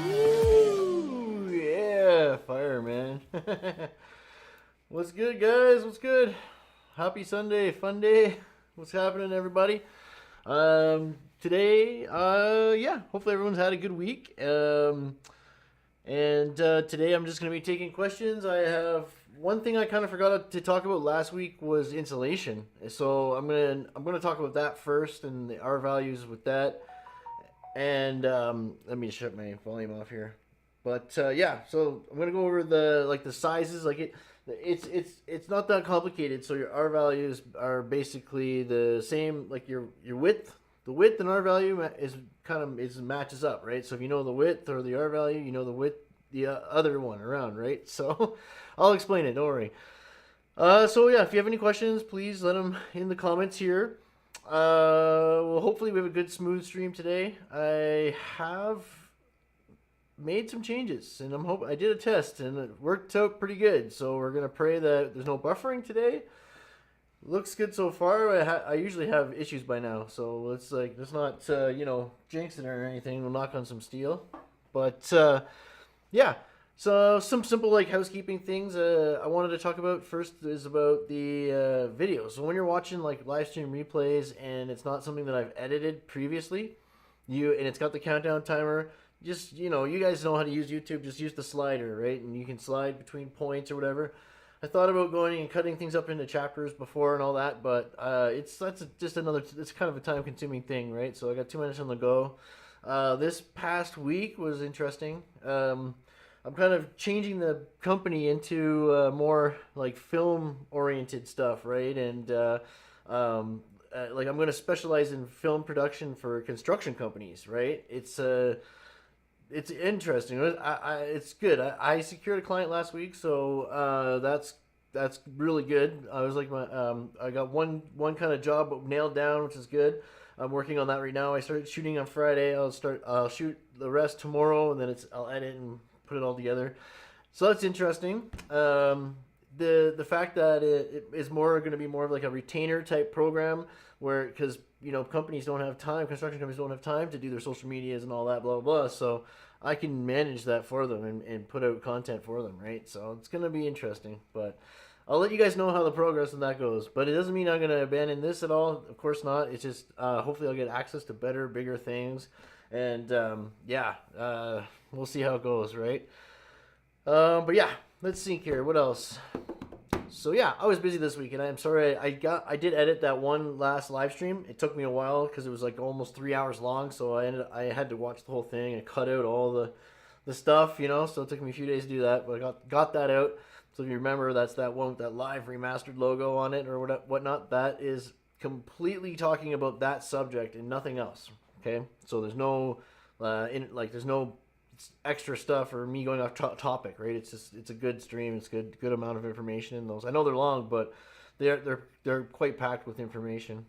Ooh, yeah, fire, man. What's good, guys? What's good? Happy Sunday, fun day. What's happening, everybody? Today, yeah, hopefully everyone's had a good week. And today I'm just going to be taking questions. I have one thing I kind of forgot to talk about last week was insulation. So I'm gonna talk about that first and the R values with that. And let me shut my volume off here. But yeah, so I'm gonna go over the sizes. It's not that complicated. So your R values are basically the same. Like your width, the width and R value is matches up, right? So if you know the width or the R value, you know the width, the other one around, right? So I'll explain it. Don't worry. So yeah, if you have any questions, please let them in the comments here. Well, hopefully we have a good smooth stream today. I have made some changes, and I did a test, and it worked out pretty good. So we're gonna pray that there's no buffering today. Looks good so far. I usually have issues by now, so let's not jinx it or anything. We'll knock on some steel, but yeah. So some simple housekeeping things I wanted to talk about. First is about the video. So when you're watching live stream replays and it's not something that I've edited previously, and it's got the countdown timer, just you guys know how to use YouTube. Just use the slider, right? And you can slide between points or whatever. I thought about going and cutting things up into chapters before and all that, but it's kind of a time-consuming thing, right? So I got 2 minutes on the go. This past week was interesting. I'm kind of changing the company into more film-oriented stuff, right? And I'm going to specialize in film production for construction companies, right? It's interesting. It's good. I secured a client last week, so that's really good. I got one kind of job nailed down, which is good. I'm working on that right now. I started shooting on Friday. I'll shoot the rest tomorrow, and then I'll edit and put it all together. So that's interesting. The fact that it is going to be more of a retainer type program because companies don't have time, construction companies don't have time to do their social medias and all that blah blah blah. So I can manage that for them and put out content for them, right? So it's going to be interesting, but I'll let you guys know how the progress of that goes. But it doesn't mean I'm going to abandon this at all. Of course not. It's just hopefully I'll get access to better, bigger things. And we'll see how it goes, right? But yeah, let's think here. What else? So yeah, I was busy this week, and I'm sorry. I did edit that one last live stream. It took me a while because it was almost 3 hours long. So I had to watch the whole thing and cut out all the stuff, So it took me a few days to do that, but I got that out. So if you remember, that's that one with that live remastered logo on it or whatnot. That is completely talking about that subject and nothing else. Okay, so there's no there's no extra stuff or me going off topic, right? It's a good stream. It's good amount of information in those. I know they're long, but they're quite packed with information.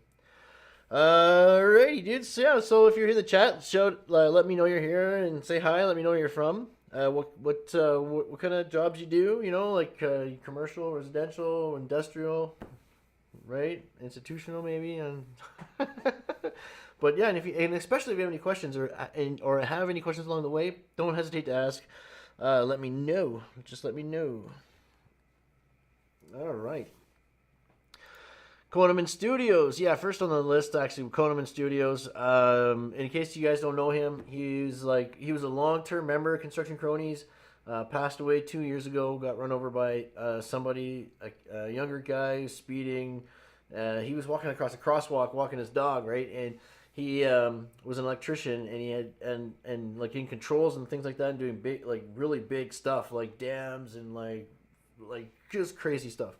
Alrighty, dudes. Yeah, so if you're in the chat, let me know you're here and say hi. Let me know where you're from. What kind of jobs you do? Commercial, residential, industrial, right? Institutional, maybe, and. But yeah, and especially if you have any questions or have any questions along the way, don't hesitate to ask. let me know. Just let me know. All right. Koneman Studios. Yeah, first on the list, actually, Koneman Studios. In case you guys don't know him, he was a long-term member of Construction Kronies. Passed away 2 years ago. Got run over by somebody, a younger guy, speeding. He was walking across a crosswalk, walking his dog, right? And he was an electrician, and he had and like in controls and things like that, and doing big, like really big stuff, like dams and like just crazy stuff.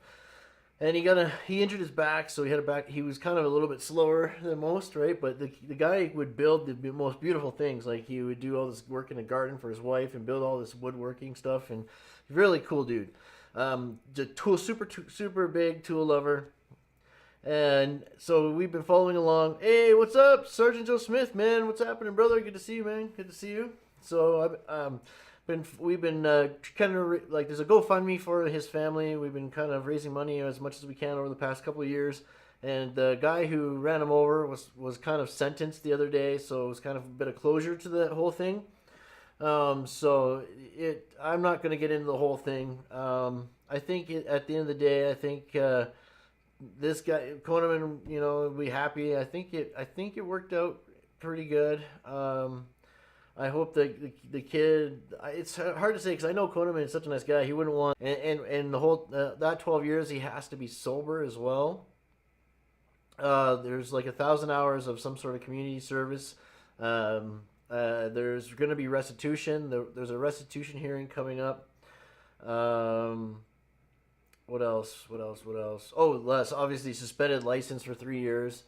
And he injured his back, so he had a back. He was kind of a little bit slower than most, right? But the guy would build the most beautiful things. Like he would do all this work in the garden for his wife and build all this woodworking stuff. And really cool dude. The super big tool lover. And so we've been following along. Hey, what's up, Sergeant Joe Smith, man? What's happening, brother? Good to see you, man. Good to see you. So we've been kind of like there's a GoFundMe for his family. We've been kind of raising money as much as we can over the past couple of years. And the guy who ran him over was kind of sentenced the other day, so it was kind of a bit of closure to the whole thing. I'm not going to get into the whole thing. I think at the end of the day, I think this guy Koneman, will be happy. I think it worked out pretty good. I hope the kid. It's hard to say because I know Koneman is such a nice guy. He wouldn't want and the whole that 12 years he has to be sober as well. There's like 1,000 hours of some sort of community service. There's going to be restitution. There's a restitution hearing coming up. What else? Oh, Les, obviously suspended license for 3 years.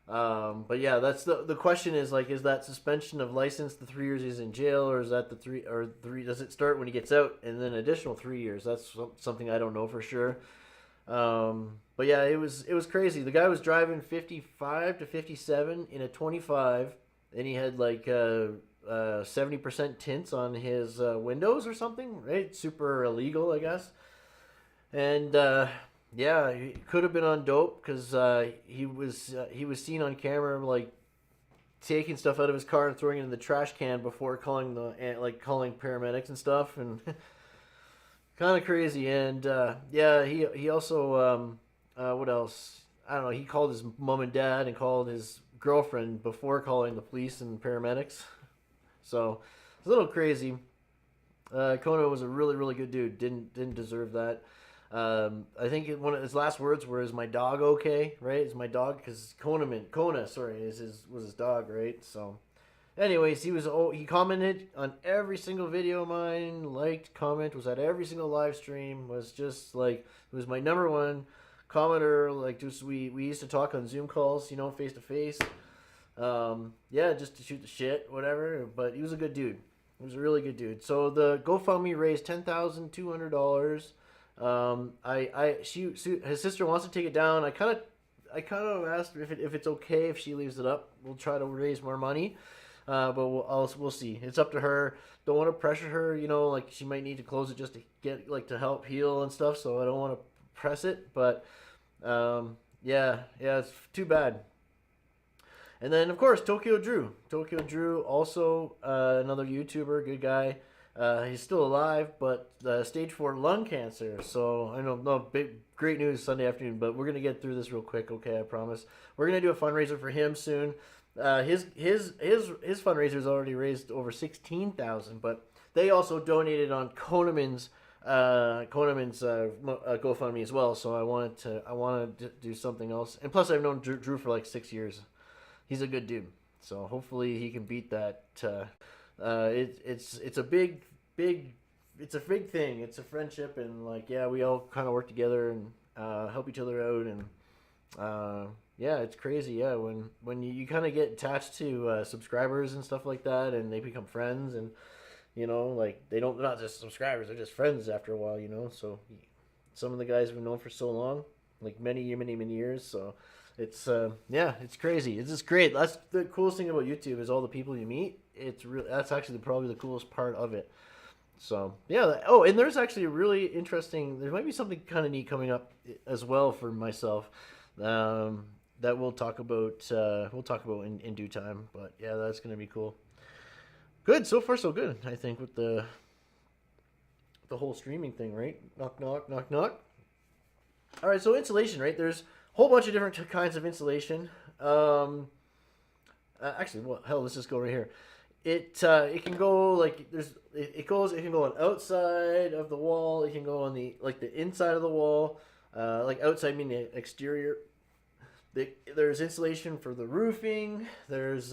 But yeah, that's the question is like, is that suspension of license the 3 years he's in jail, or is that the three? Does it start when he gets out and then additional 3 years? That's something I don't know for sure. But yeah, it was crazy. The guy was driving 55 to 57 in a 25, and he had like 70% tints on his windows or something, right? Super illegal, I guess. And yeah, he could have been on dope because he was seen on camera like taking stuff out of his car and throwing it in the trash can before calling paramedics and stuff, and kind of crazy. And yeah, he also what else? I don't know. He called his mom and dad and called his girlfriend before calling the police and paramedics. So it's a little crazy. Kono was a really good dude. Didn't deserve that. I think one of his last words were, "Is my dog okay?" Right? Is my dog, because Kona, was his dog, right? So, anyways, he commented on every single video of mine, was at every single live stream, was just like, it was my number one commenter. Like, just we used to talk on Zoom calls, face to face. Yeah, just to shoot the shit, whatever. But he was a good dude. He was a really good dude. So the GoFundMe raised $10,200. His sister wants to take it down. I kind of asked her if it's okay if she leaves it up. We'll try to raise more money, but we'll see. It's up to her. Don't want to pressure her. Like she might need to close it just to get to help heal and stuff. So I don't want to press it. But yeah, it's too bad. And then of course Tokyo Drew, also another YouTuber, good guy. He's still alive, but stage 4 lung cancer. So I know, no great news Sunday afternoon, but we're gonna get through this real quick. Okay, I promise. We're gonna do a fundraiser for him soon. His fundraiser's already raised over 16,000, but they also donated on Koneman's GoFundMe as well. So I wanted to do something else, and plus I've known Drew for like 6 years. He's a good dude, so hopefully he can beat that. It's a big thing. It's a friendship, and we all kind of work together and help each other out, and yeah, it's crazy. Yeah, when you kind of get attached to subscribers and stuff like that, and they become friends, and they're not just subscribers, they're just friends after a while. So some of the guys have been known for so long, like many years. So it's it's crazy. It's just great. That's the coolest thing about YouTube is all the people you meet. That's actually probably the coolest part of it. So yeah. Oh, and there's actually a really interesting. There might be something kind of neat coming up as well for myself. That we'll talk about. In due time. But yeah, that's gonna be cool. Good. So far, so good. I think with the the whole streaming thing, right? Knock, knock, knock, knock. All right, so insulation, right? There's a whole bunch of different kinds of insulation. Actually, well, hell, let's just go right here. It can go like it can go on outside of the wall. It can go on the inside of the wall. Like outside meaning the exterior. There's insulation for the roofing. There's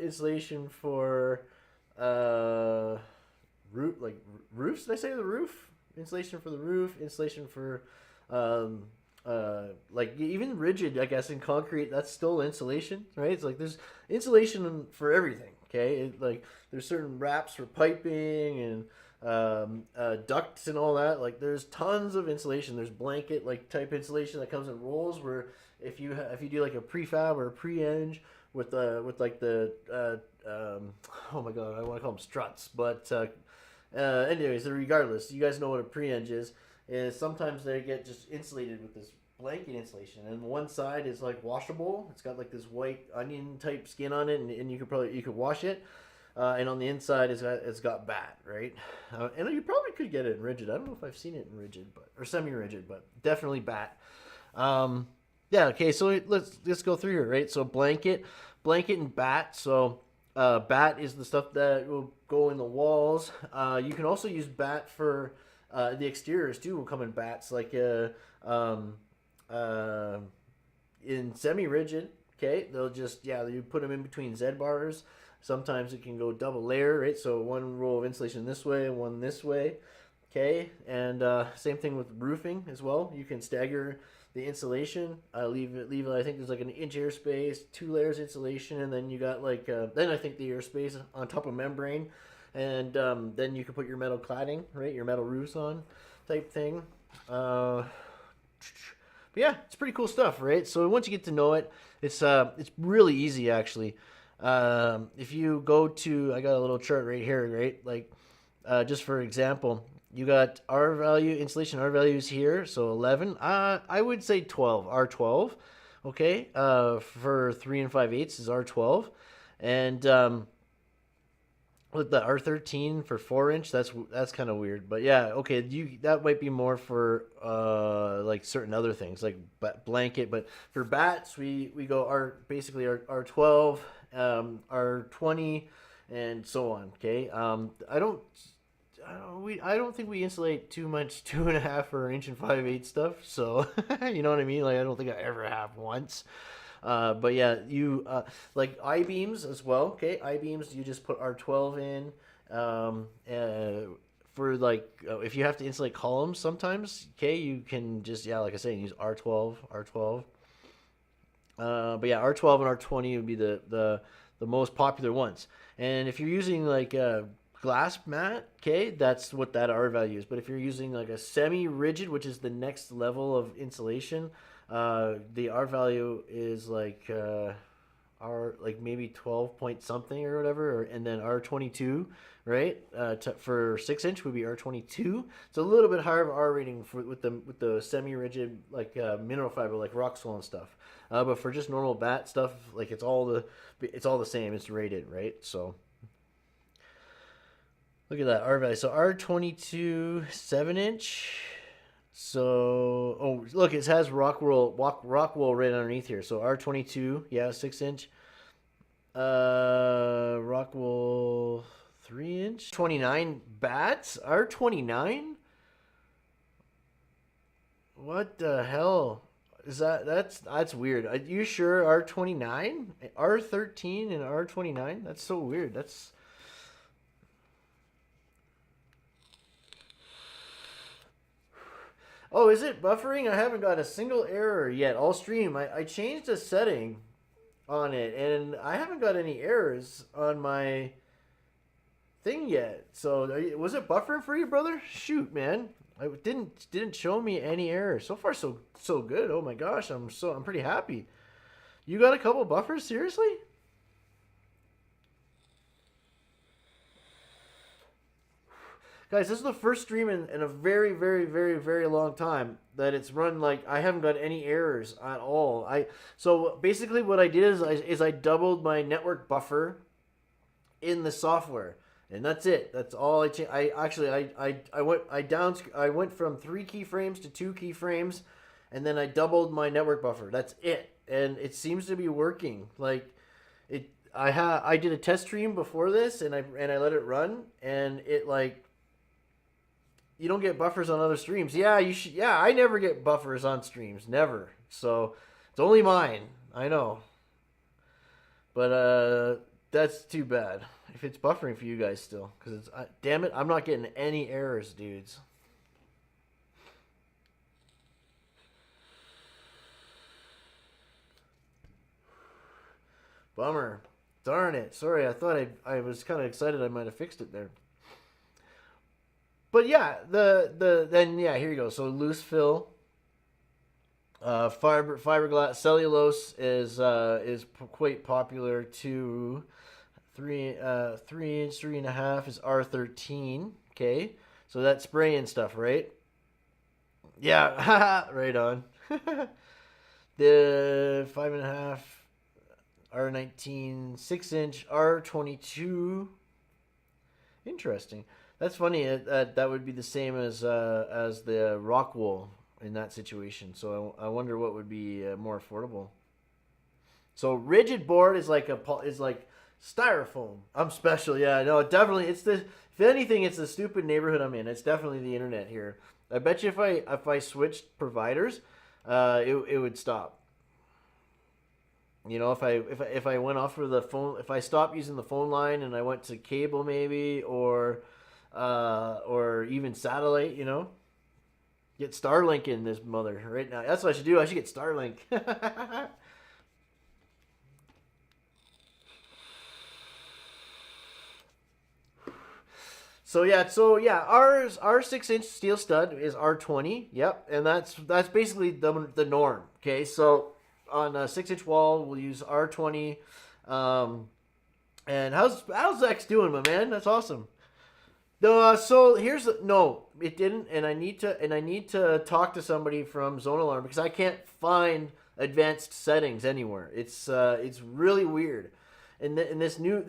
insulation for roofs. Did I say the roof? Insulation for the roof. Insulation for um, like even rigid. I guess in concrete, that's still insulation, right? It's like there's insulation for everything. Okay, like there's certain wraps for piping and ducts and all that. Like there's tons of insulation. There's blanket like type insulation that comes in rolls where if you do like a prefab or a pre-eng with like the oh my god, I want to call them struts, but anyways, regardless, you guys know what a pre-eng is. Is sometimes they get just insulated with this blanket insulation, and one side is like washable. It's got like this white onion type skin on it, and you could wash it. And on the inside it's got bat, right? And you probably could get it in rigid. I don't know if I've seen it in rigid, or semi-rigid, but definitely bat. Yeah. Okay. So let's go through here, right? So blanket, and bat. So bat is the stuff that will go in the walls. You can also use bat for the exteriors too. Will come in bats like in semi-rigid. Okay, they'll just you put them in between Z bars. Sometimes it can go double layer, right? So one row of insulation this way and one this way. Okay, and same thing with roofing as well. You can stagger the insulation. Leave I think there's like an inch airspace, 2 layers insulation, and then you got like then I think the airspace on top of membrane, and then you can put your metal cladding, right? Your metal roofs on, type thing. But yeah, it's pretty cool stuff, right? So once you get to know it, it's really easy actually. If you go to, I got a little chart right here, right? Like just for example, you got R value, insulation R values here, so 11. I would say 12, R12. Okay, for 3 5/8 is R12, and with the R13 for 4-inch, that's kind of weird. But yeah, okay, that might be more for like certain other things like blanket. But for bats, we go basically R12, R20, and so on. Okay, I don't think we insulate too much 2.5 or 1 5/8 stuff. So you know what I mean? Like I don't think I ever have once. But yeah, you like I-beams as well. Okay, I-beams you just put R12 in. For like if you have to insulate columns sometimes, okay, you can just like I say, use R12. But yeah, R12 and R20 would be the most popular ones. And if you're using like glass mat, okay, that's what that R value is. But if you're using like a semi-rigid, which is the next level of insulation, the R value is like like maybe 12 point something or whatever, and then R22, right? For 6-inch would be R22. It's a little bit higher of R rating with the semi-rigid like mineral fiber like Roxwell and stuff. But for just normal bat stuff, like it's all the same. It's rated, right? So look at that R value. So R22 7-inch. So look, it has Rockwool right underneath here. So R22, 6-inch. Rockwool 3-inch. 29 bats. R29. What the hell is that? That's weird. Are you sure R29, R13, and R29? That's so weird. That's. Oh, is it buffering? I haven't got a single error yet all stream. I changed a setting on it, and I haven't got any errors on my thing yet. So, was it buffering for you, brother? Shoot, man. It didn't show me any errors. So far, so good. Oh my gosh, I'm pretty happy. You got a couple buffers? Seriously? Guys, this is the first stream in a very, very, very, very long time that it's run like I haven't got any errors at all. So basically what I did is I doubled my network buffer in the software. and that's it. That's all I changed. I actually I went from 3 keyframes to 2 keyframes, and then I doubled my network buffer. That's it, and it seems to be working. Like it, I did a test stream before this, and I let it run, and it like you don't get buffers on other streams. Yeah, you should. Yeah, I never get buffers on streams, never. So it's only mine. I know, but that's too bad if it's buffering for you guys still, because it's damn it, I'm not getting any errors, dudes. Bummer. Darn it. Sorry, I thought I was kind of excited I might have fixed it there. But yeah, then yeah, here you go. So loose fill, fiberglass, cellulose is quite popular too. 3 inch, 3.5 is R13. Okay, so that's spraying stuff, right? Yeah, right on. The 5.5 R19, 6 inch R22. Interesting. That's funny. That would be the same as the rock wool in that situation. So I wonder what would be more affordable. So rigid board is like styrofoam. I'm special. Yeah, no, definitely. It's the if anything, it's the stupid neighborhood I'm in. It's definitely the internet here. I bet you if I switched providers, it would stop. You know, if I went off for the phone, if I stopped using the phone line and I went to cable maybe or even satellite, you know, get Starlink in this mother right now. That's what I should do. I should get Starlink. So yeah, our 6 inch steel stud is R20. Yep, and that's basically the norm. Okay, so on a 6 inch wall we'll use R20. And how's X doing, my man? That's awesome. No, so no, it didn't, and I need to talk to somebody from Zone Alarm because I can't find advanced settings anywhere. It's really weird, and this new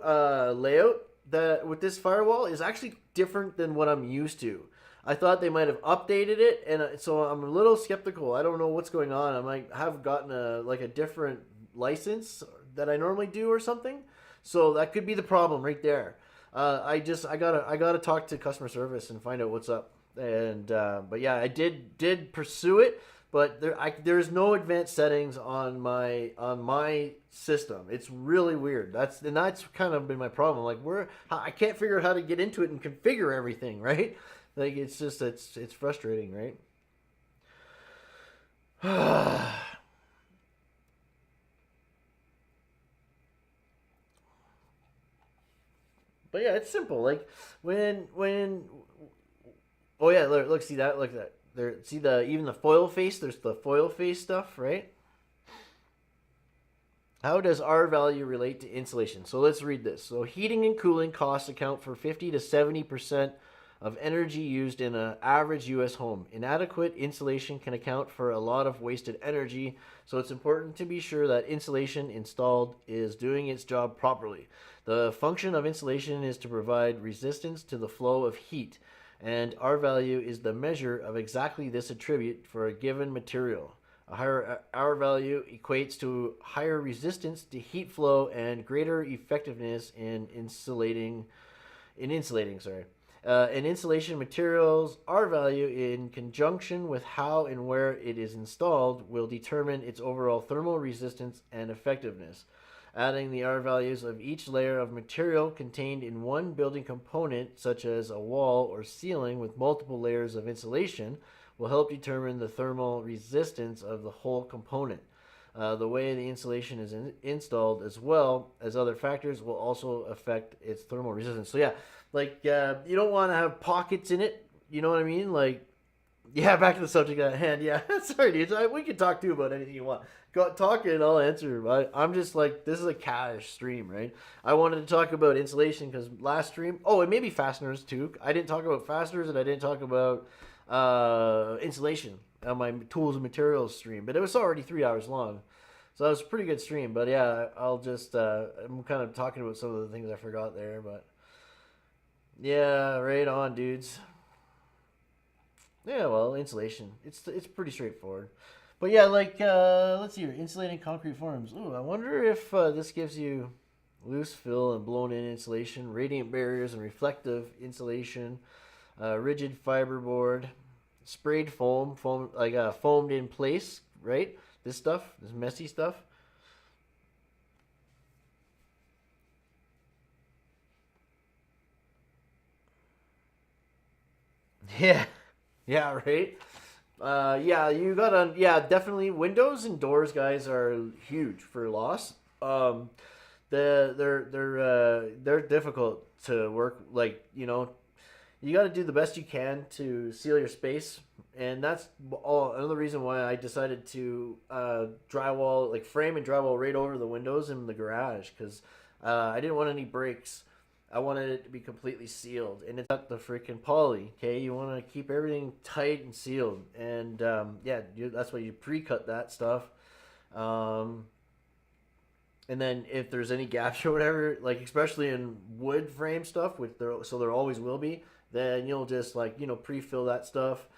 layout that with this firewall is actually different than what I'm used to. I thought they might have updated it, and so I'm a little skeptical. I don't know what's going on. I might have gotten a different license that I normally do or something. So that could be the problem right there. I gotta talk to customer service and find out what's up. And but yeah, I did pursue it, but there's no advanced settings on my system. It's really weird. That's kind of been my problem. Like I can't figure out how to get into it and configure everything. Right? Like it's just it's frustrating, right? But yeah, it's simple. Like when oh yeah, look, see that, look at that. There, see the even the foil face. There's the foil face stuff, right? How does R value relate to insulation? So let's read this. So heating and cooling costs account for 50 to 70% of energy used in an average U.S. home. Inadequate insulation can account for a lot of wasted energy, so it's important to be sure that insulation installed is doing its job properly. The function of insulation is to provide resistance to the flow of heat, and R value is the measure of exactly this attribute for a given material. A higher R value equates to higher resistance to heat flow and greater effectiveness in insulating. An insulation material's R value, in conjunction with how and where it is installed, will determine its overall thermal resistance and effectiveness. Adding the R values of each layer of material contained in one building component, such as a wall or ceiling with multiple layers of insulation, will help determine the thermal resistance of the whole component. The way the insulation is installed, as well as other factors, will also affect its thermal resistance. So yeah, like you don't want to have pockets in it. You know what I mean? Like, yeah, back to the subject at hand. Yeah, sorry, dudes. We can talk too about anything you want. Go talk and I'll answer. I'm just like, this is a cash stream, right? I wanted to talk about insulation because last stream, and maybe fasteners too. I didn't talk about fasteners and I didn't talk about insulation on my tools and materials stream, but it was already 3 hours long. So that was a pretty good stream. But yeah, I'll just, I'm kind of talking about some of the things I forgot there, but Yeah, right on, dudes. Yeah, well, insulation. It's pretty straightforward. But yeah, like let's see here, insulating concrete forms. Ooh, I wonder if this gives you loose fill and blown in insulation, radiant barriers and reflective insulation, rigid fiberboard, sprayed foam like foamed in place, right? This stuff, this messy stuff. Yeah, yeah, right. Yeah, you gotta. Yeah, definitely. Windows and doors, guys, are huge for loss. They're difficult to work. Like you got to do the best you can to seal your space, and that's all another reason why I decided to drywall, like frame and drywall right over the windows in the garage, because I didn't want any breaks. I wanted it to be completely sealed, and it's not the freaking poly. Okay, you want to keep everything tight and sealed, and yeah, that's why you pre-cut that stuff. Um, and then if there's any gaps or whatever, like especially in wood frame stuff, which there always will be, then you'll just like pre-fill that stuff,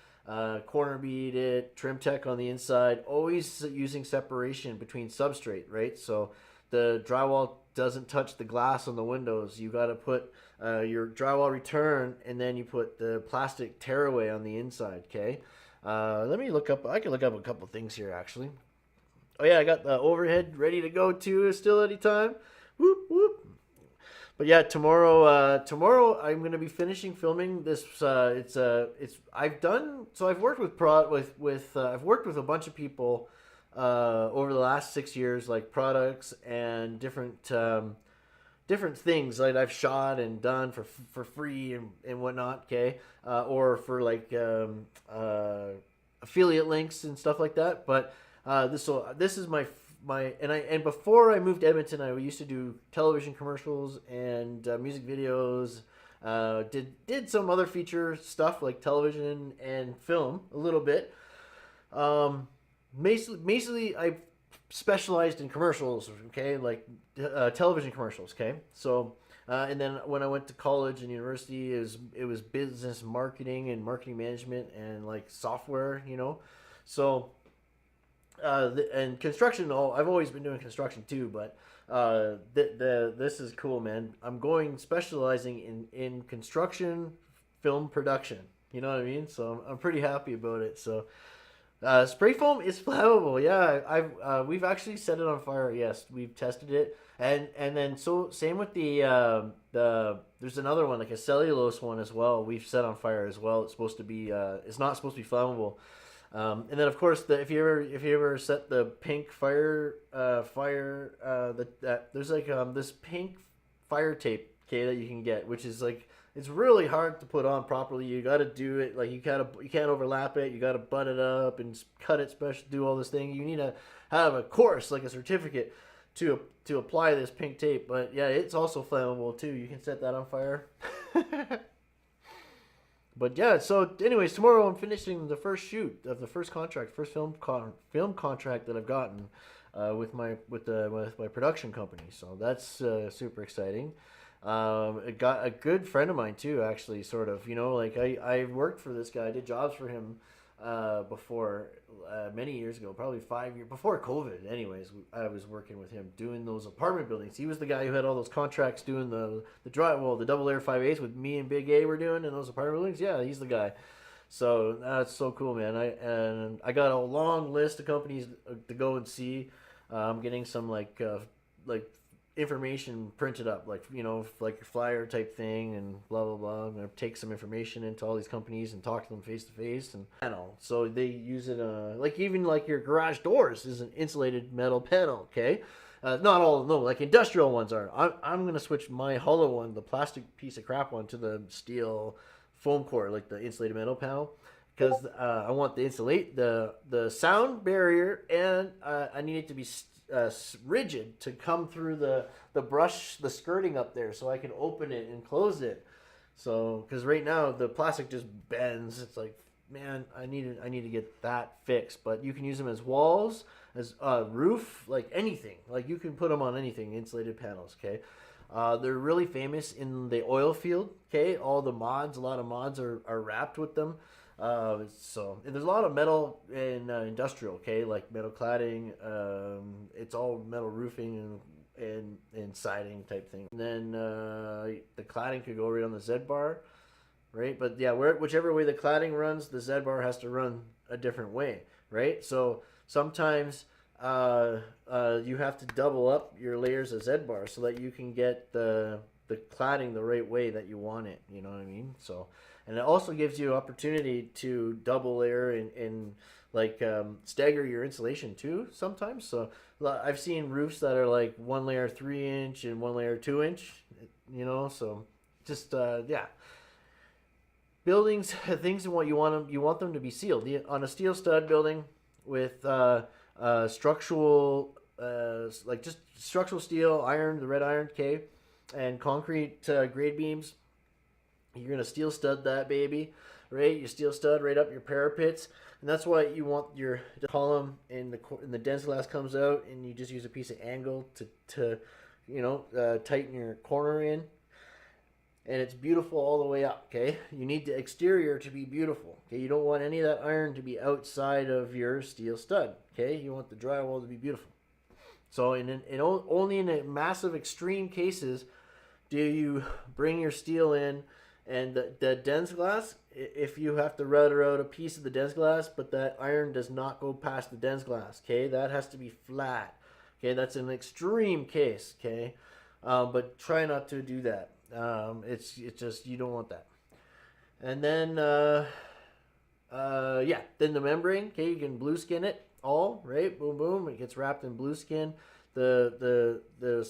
corner bead it, trim tech on the inside, always using separation between substrate, right? So the drywall doesn't touch the glass on the windows. You got to put your drywall return, and then you put the plastic tearaway on the inside. Okay. Let me look up. I can look up a couple things here actually. Oh yeah, I got the overhead ready to go too. Still anytime. Whoop whoop. But yeah, tomorrow I'm gonna be finishing filming this. It's I've done so. I've worked with I've worked with a bunch of people over the last 6 years, like products and different things that I've shot and done for free and whatnot. Okay, or for like affiliate links and stuff like that. But this is and before I moved to Edmonton, I used to do television commercials and music videos. Did some other feature stuff like television and film a little bit. Basically, I specialized in commercials. Okay, like television commercials. Okay, so and then when I went to college and university, it was business marketing and marketing management and like software. So and construction. I've always been doing construction too, but this is cool, man. I'm going specializing in construction film production. You know what I mean? So I'm pretty happy about it. So spray foam is flammable. Yeah, we've actually set it on fire. Yes, we've tested it, and then so same with the there's another one like a cellulose one as well. We've set on fire as well. It's supposed to be it's not supposed to be flammable. And then of course if you ever set the pink there's like this pink fire tape, okay, that you can get, which is like it's really hard to put on properly. You got to do it like you can't overlap it. You got to butt it up and cut it special. Do all this thing. You need to have a course like a certificate to apply this pink tape. But yeah, it's also flammable too. You can set that on fire. But yeah, so anyways, tomorrow I'm finishing the first shoot of the first contract, first film contract that I've gotten with my production company. So that's super exciting. It got a good friend of mine too, actually, sort of. Like I worked for this guy, I did jobs for him before many years ago, probably 5 years before COVID. Anyways, I was working with him doing those apartment buildings. He was the guy who had all those contracts doing the drywall, the double layer 5/8 with me and Big A were doing in those apartment buildings. Yeah, he's the guy. So that's so cool, man. I got a long list of companies to go and see. I'm getting some like information printed up, like like your flyer type thing and blah blah blah. I'm gonna take some information into all these companies and talk to them face to face, and panel. So they use it like even like your garage doors is an insulated metal panel. Okay, not all no like industrial ones are. I'm gonna switch my hollow one, the plastic piece of crap one, to the steel foam core, like the insulated metal panel. Because I want the insulate the sound barrier, and I need it to be rigid to come through the brush, the skirting up there, so I can open it and close it. So because right now the plastic just bends. It's like, man, I need to get that fixed. But you can use them as walls, as roof, like anything. Like you can put them on anything, insulated panels. Okay. They're really famous in the oil field. Okay, all the mods, a lot of mods are wrapped with them. And there's a lot of metal in industrial. Okay, like metal cladding. It's all metal roofing and siding type thing. And then the cladding could go right on the Z bar, right? But yeah, whichever way the cladding runs, the Z bar has to run a different way, right? So sometimes you have to double up your layers of Z bar so that you can get the cladding the right way that you want it. You know what I mean? So, and it also gives you opportunity to double layer and like stagger your insulation too sometimes. So I've seen roofs that are like one layer 3-inch and one layer 2-inch. You know, so just yeah. Buildings, things what you want them to be sealed. On a steel stud building with structural, like just structural steel, iron, the red iron, okay, and concrete grade beams. You're gonna steel stud that baby, right? You steel stud right up your parapets, and that's why you want your column in the dense glass comes out, and you just use a piece of angle to tighten your corner in. And it's beautiful all the way up, okay? You need the exterior to be beautiful, okay? You don't want any of that iron to be outside of your steel stud, okay? You want the drywall to be beautiful. So only in a massive extreme cases do you bring your steel in, and the dense glass, if you have to router out a piece of the dense glass, but that iron does not go past the dense glass, okay? That has to be flat, okay? That's an extreme case, okay? But try not to do that. It's just, you don't want that. And then then the membrane, okay, you can blue skin it all, right? Boom boom, it gets wrapped in blue skin. The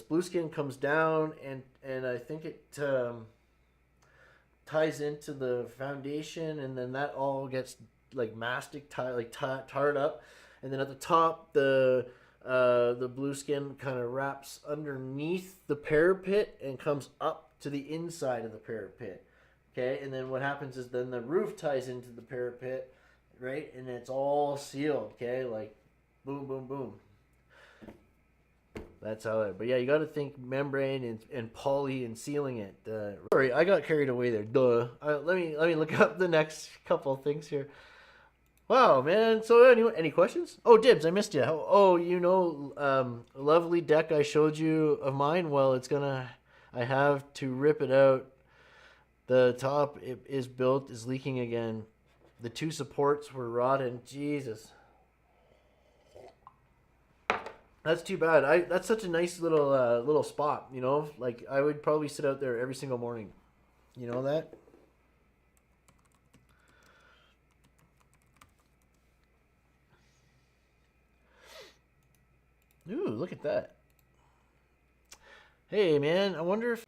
blue skin comes down, and I think it ties into the foundation, and then that all gets like mastic tarred up, and then at the top the blue skin kind of wraps underneath the parapet and comes up to the inside of the parapet, okay? And then what happens is then the roof ties into the parapet, right? And it's all sealed, okay? Like boom boom boom. That's how it. But yeah, you got to think membrane and poly and sealing it. Sorry, I got carried away there. Duh. Let me look up the next couple of things here. Wow, man. So any questions? Oh, Dibs, I missed you. Oh, lovely deck I showed you of mine. Well, I have to rip it out. The top is leaking again. The two supports were rotten. Jesus. That's too bad. That's such a nice little spot, you know? Like, I would probably sit out there every single morning. You know that? Ooh, look at that. Hey, man, I wonder if...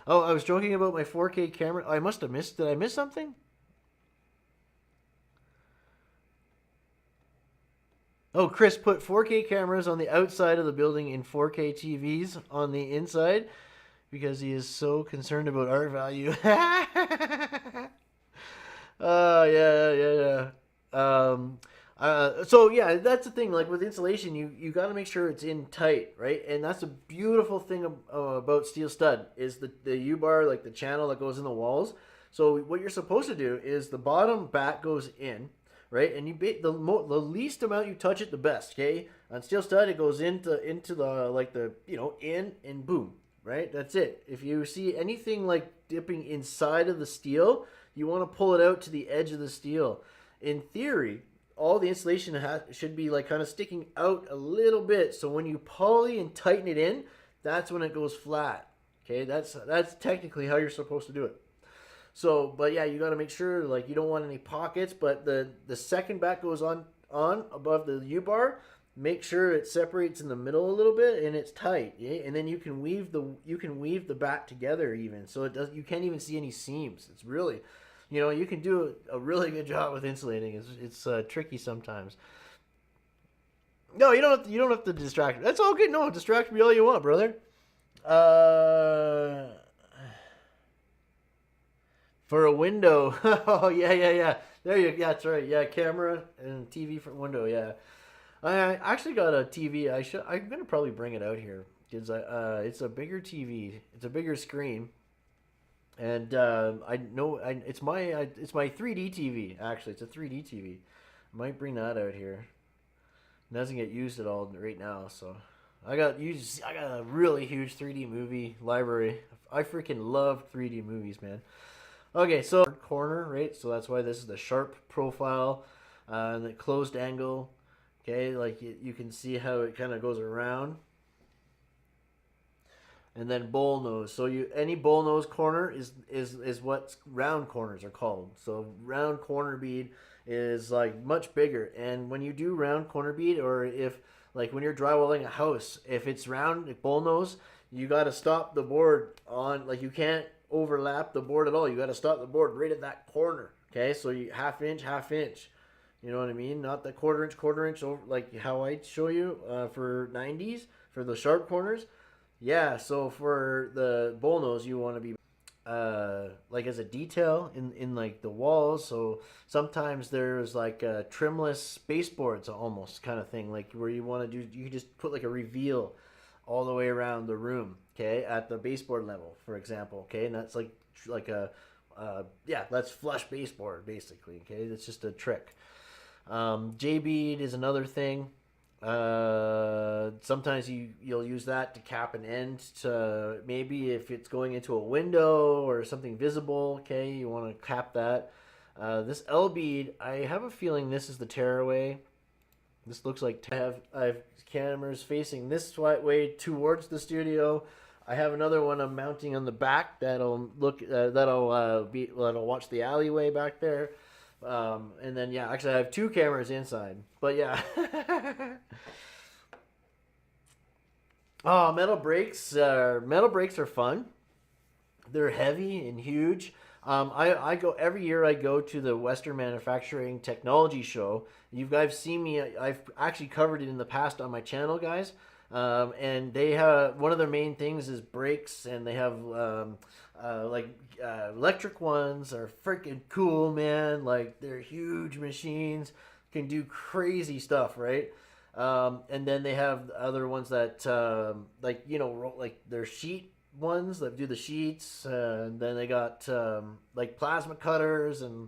Oh, I was joking about my 4K camera. I must have missed... Did I miss something? Oh, Chris put 4K cameras on the outside of the building and 4K TVs on the inside because he is so concerned about art value. Yeah. So yeah, that's the thing. Like with insulation, you got to make sure it's in tight, right? And that's a beautiful thing about steel stud is the U-bar, like the channel that goes in the walls. So what you're supposed to do is the bottom back goes in, right? And the least amount you touch it, the best. Okay, on steel stud, it goes into the in and boom, right? That's it. If you see anything like dipping inside of the steel, you want to pull it out to the edge of the steel. In theory, all the insulation should be like kind of sticking out a little bit. So when you poly and tighten it in, that's when it goes flat. Okay, that's technically how you're supposed to do it. So, but yeah, you got to make sure like you don't want any pockets. But the second back goes on above the U-bar. Make sure it separates in the middle a little bit and it's tight. Yeah? And then you can weave the back together even. So you can't even see any seams. It's really, you can do a really good job with insulating. It's tricky sometimes. No, you don't have to distract me. That's all good. No, distract me all you want, brother. For a window. Oh yeah. There you go. Yeah, that's right. Yeah, camera and TV for window. Yeah. I actually got a TV. I'm gonna probably bring it out here. because it's a bigger TV. It's a bigger screen, and I know it's my 3D TV. Actually, it's a 3D TV. I might bring that out here. It doesn't get used at all right now, so I got a really huge 3D movie library. I freaking love 3D movies, man. Okay, so corner, right? So that's why this is the sharp profile, and the closed angle. Okay, like you can see how it kind of goes around. And then bowl nose. So any bowl nose corner is what round corners are called. So round corner bead is like much bigger. And when you do round corner bead, or if like when you're drywalling a house, if it's round like bowl nose, you got to stop the board on, like you can't overlap the board at all. You got to stop the board right at that corner. Okay, so you half inch, half inch. You know what I mean? Not the quarter inch over, like how I show you for 90s for the sharp corners. Yeah, so for the bowl nose, you want to be like as a detail in like the walls. So sometimes there's like trimless baseboards almost kind of thing, like where you want to do, you just put like a reveal all the way around the room, okay, at the baseboard level, for example, okay, and that's like a yeah, that's flush baseboard basically, okay, that's just a trick. J bead is another thing. Sometimes you'll use that to cap an end to maybe if it's going into a window or something visible. Okay, you want to cap that. This L bead, I have a feeling this is the tearaway. This looks like I have cameras facing this way towards the studio. I have another one I'm mounting on the back that'll watch the alleyway back there. And then yeah, actually I have two cameras inside, but yeah. Oh, metal brakes are fun. They're heavy and huge. I go every year. I go to the Western Manufacturing Technology Show. You guys seen me. I've actually covered it in the past on my channel, guys. And they have one of their main things is brakes, and they have electric ones are freaking cool, man. Like they're huge machines, can do crazy stuff, right? And then they have other ones that like they're sheet ones that do the sheets. And then they got like plasma cutters and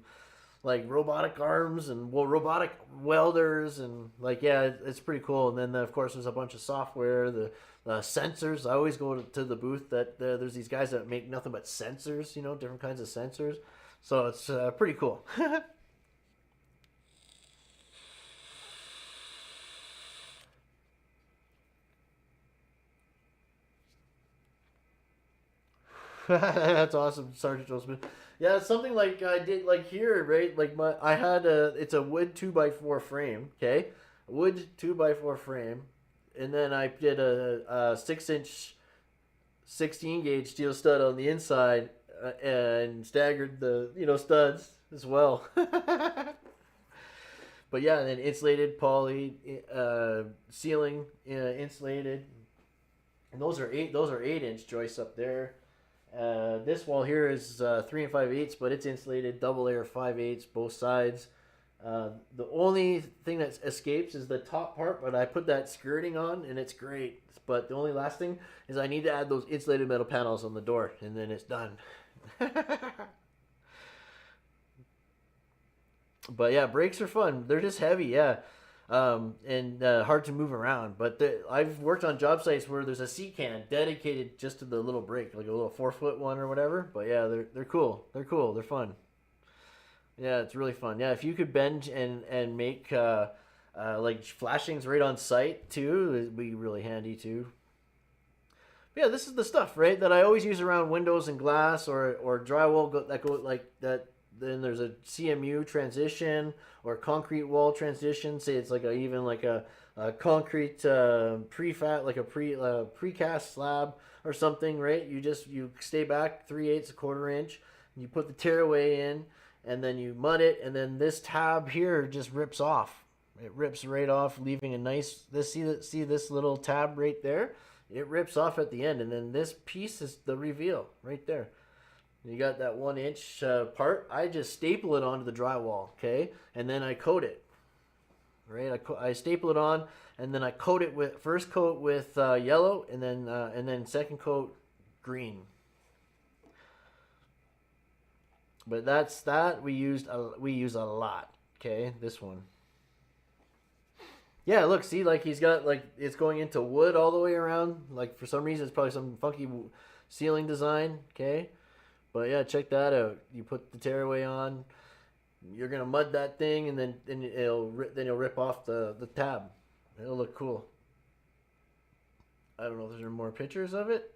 like robotic arms and robotic welders, and like yeah, it's pretty cool. And then of course there's a bunch of software, the sensors. I always go to the booth that there's these guys that make nothing but sensors, different kinds of sensors. So it's pretty cool. That's awesome, Sergeant Joseph. Yeah, it's something like I did like here, right? Like it's a wood 2x4 frame, okay? Wood 2x4 frame, and then I did a 6-inch 16 gauge steel stud on the inside, and staggered the studs as well. But yeah, and then insulated poly ceiling, insulated, and those are 8-inch joists up there. This wall here is 3 5/8, but it's insulated double layer 5/8 both sides. The only thing that escapes is the top part, but I put that skirting on and it's great. But the only last thing is I need to add those insulated metal panels on the door, and then it's done. But yeah, brakes are fun. They're just heavy, yeah. And hard to move around. But I've worked on job sites where there's a seat can dedicated just to the little brake, like a little 4-foot one or whatever. But yeah, they're cool. They're cool. They're fun. Yeah, it's really fun. Yeah, if you could bend and make like flashings right on site too, it'd be really handy too. But yeah, this is the stuff, right, that I always use around windows and glass or drywall that go like that. Then there's a CMU transition or concrete wall transition. Say it's like a concrete prefab, like a precast slab or something, right? You stay back 3/8, 1/4 inch. You put the tearaway in, and then you mud it, and then this tab here just rips off. It rips right off, leaving a nice. See this little tab right there? It rips off at the end, and then this piece is the reveal right there. You got that 1-inch part. I just staple it onto the drywall, okay? And then I coat it. right? I staple it on, and then I coat it with first coat with yellow, and then second coat green. But that's that we use a lot. Okay, this one. Yeah, look, see, like he's got like it's going into wood all the way around. Like for some reason, it's probably some funky ceiling design. Okay, but yeah, check that out. You put the tearaway on. You're gonna mud that thing, and then you'll rip off the tab. It'll look cool. I don't know if there's more pictures of it.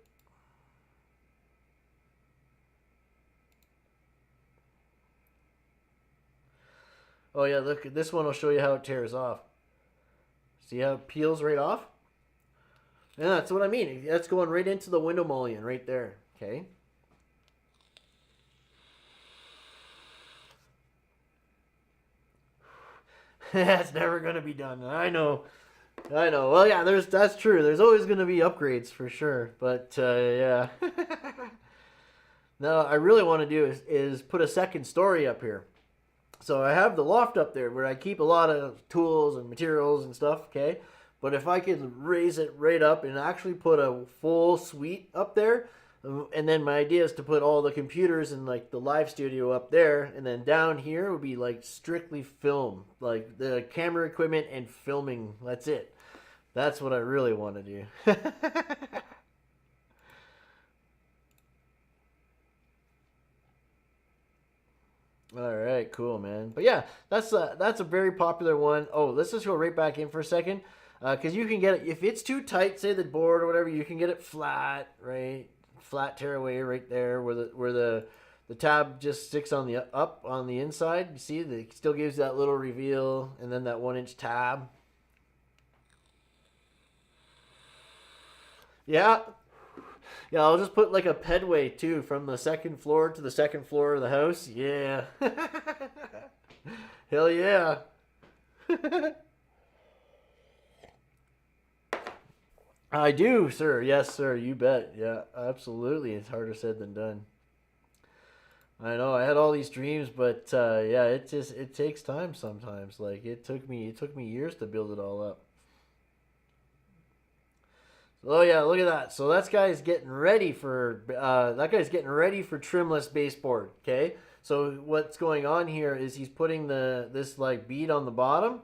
Oh yeah, look, this one will show you how it tears off. See how it peels right off? Yeah, that's what I mean. That's going right into the window mullion right there. Okay. That's never gonna be done. I know. I know. Well, yeah, that's true. There's always gonna be upgrades for sure. But yeah. Now, I really want to do is put a second story up here. So I have the loft up there where I keep a lot of tools and materials and stuff, okay? But if I could raise it right up and actually put a full suite up there, and then my idea is to put all the computers and like the live studio up there, and then down here would be like strictly film, like the camera equipment and filming. That's it. That's what I really want to do. All right, cool, man. But yeah, that's a very popular one. Oh, let's just go right back in for a second, because you can get it if it's too tight, say the board or whatever. You can get it flat, right? Flat tearaway right there, where the tab just sticks on the up on the inside. You see, it still gives you that little reveal, and then that 1 inch tab. Yeah, yeah, I'll just put like a pedway too from the second floor to the second floor of the house. Yeah. Hell yeah. I do, sir. Yes, sir. You bet. Yeah, absolutely. It's harder said than done. I know. I had all these dreams, but yeah, it takes time sometimes. Like it took me years to build it all up. Oh yeah, look at that. So that guy's getting ready for trimless baseboard. Okay. So what's going on here is he's putting this like bead on the bottom.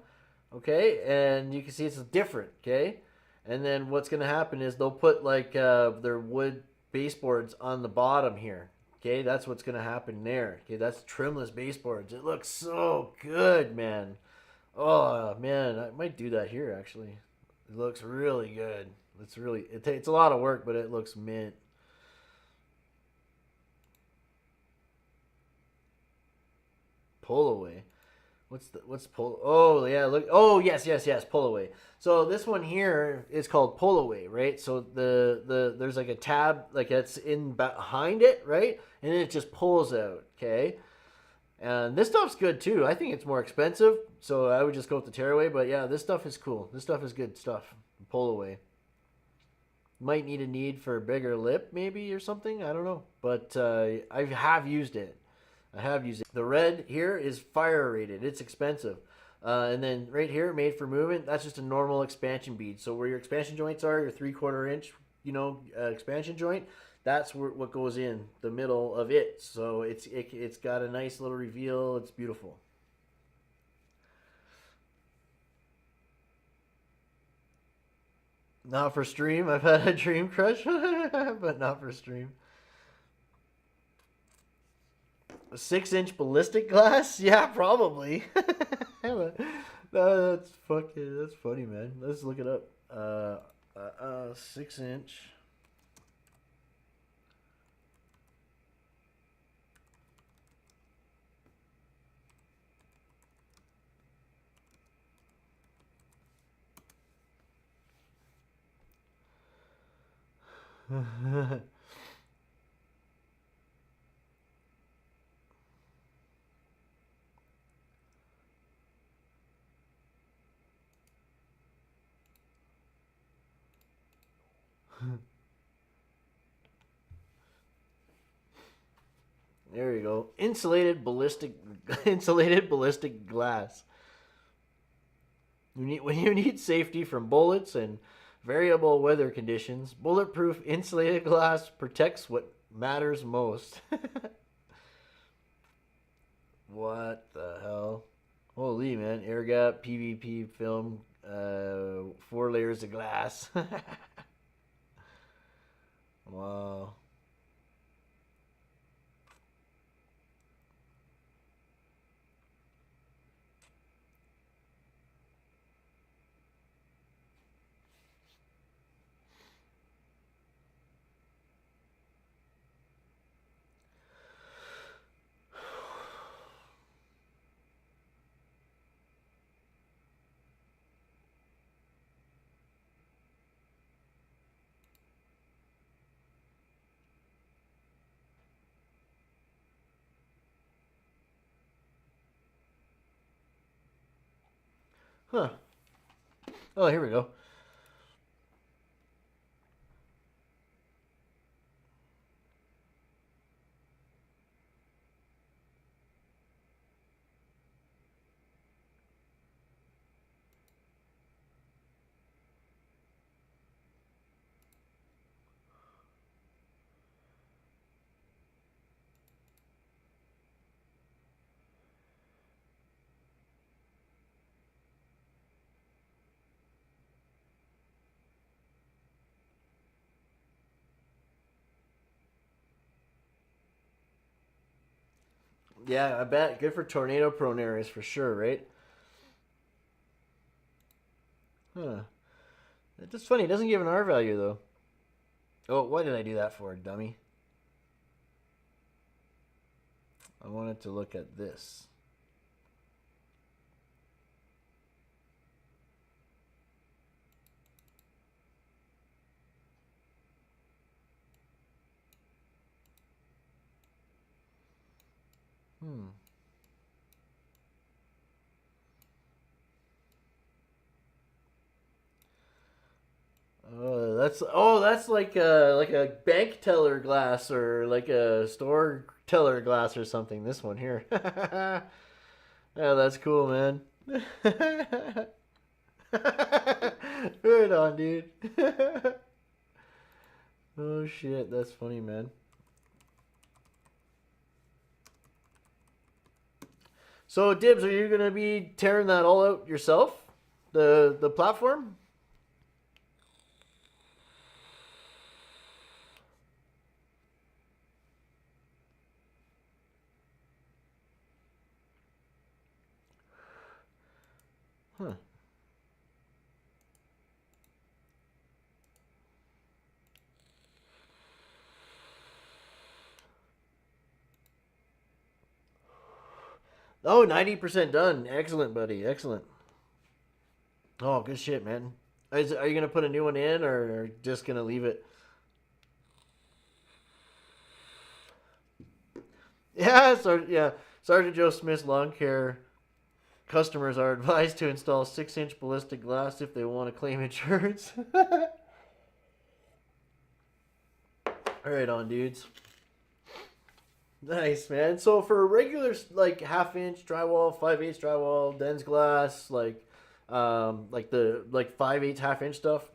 Okay, and you can see it's different. Okay, and then what's gonna happen is they'll put like their wood baseboards on the bottom here. Okay, that's what's gonna happen there. Okay, that's trimless baseboards. It looks so good, man. Oh man, I might do that here actually. It looks really good. It's a lot of work, but it looks mint. Pull away. What's pull? Oh yeah, look. Oh yes. Pull away. So this one here is called pull away, right? So there's like a tab like it's in behind it, right? And it just pulls out. Okay. And this stuff's good too. I think it's more expensive, so I would just go with the tearaway. But yeah, this stuff is cool. This stuff is good stuff. Pull away. Might need for a bigger lip maybe or something. I don't know, but I have used it. I have used it. The red here is fire rated. It's expensive. And then right here, made for movement. That's just a normal expansion bead. So where your expansion joints are, your 3/4 inch, expansion joint. That's what goes in the middle of it. So it's got a nice little reveal. It's beautiful. Not for stream. I've had a dream crush, but not for stream. A 6 inch ballistic glass? Yeah, probably. No, that's fucking. That's funny, man. Let's look it up. 6 inch. There you go. Insulated ballistic glass. When you need safety from bullets and variable weather conditions, bulletproof insulated glass protects what matters most. What the hell? Holy man, air gap, PVP film, 4 layers of glass. Wow. Huh. Oh, here we go. Yeah, I bet. Good for tornado prone areas for sure, right? Huh. It's funny. It doesn't give an R value though. Oh, why did I do that for, dummy? I wanted to look at this. Hmm. That's like a bank teller glass or like a store teller glass or something. This one here. Yeah, that's cool, man. Right on, dude. Oh shit, that's funny, man. So, Dibs, are you gonna be tearing that all out yourself? The platform? Huh. Oh, 90% done. Excellent, buddy. Excellent. Oh, good shit, man. Are you gonna put a new one in, or just gonna leave it? Yeah. Sergeant Joe Smith's lawn care customers are advised to install 6-inch ballistic glass if they want to claim insurance. All right, on dudes. Nice, man. So for regular like half-inch drywall, 5/8 drywall, Den's glass, like the like 5/8 half-inch stuff,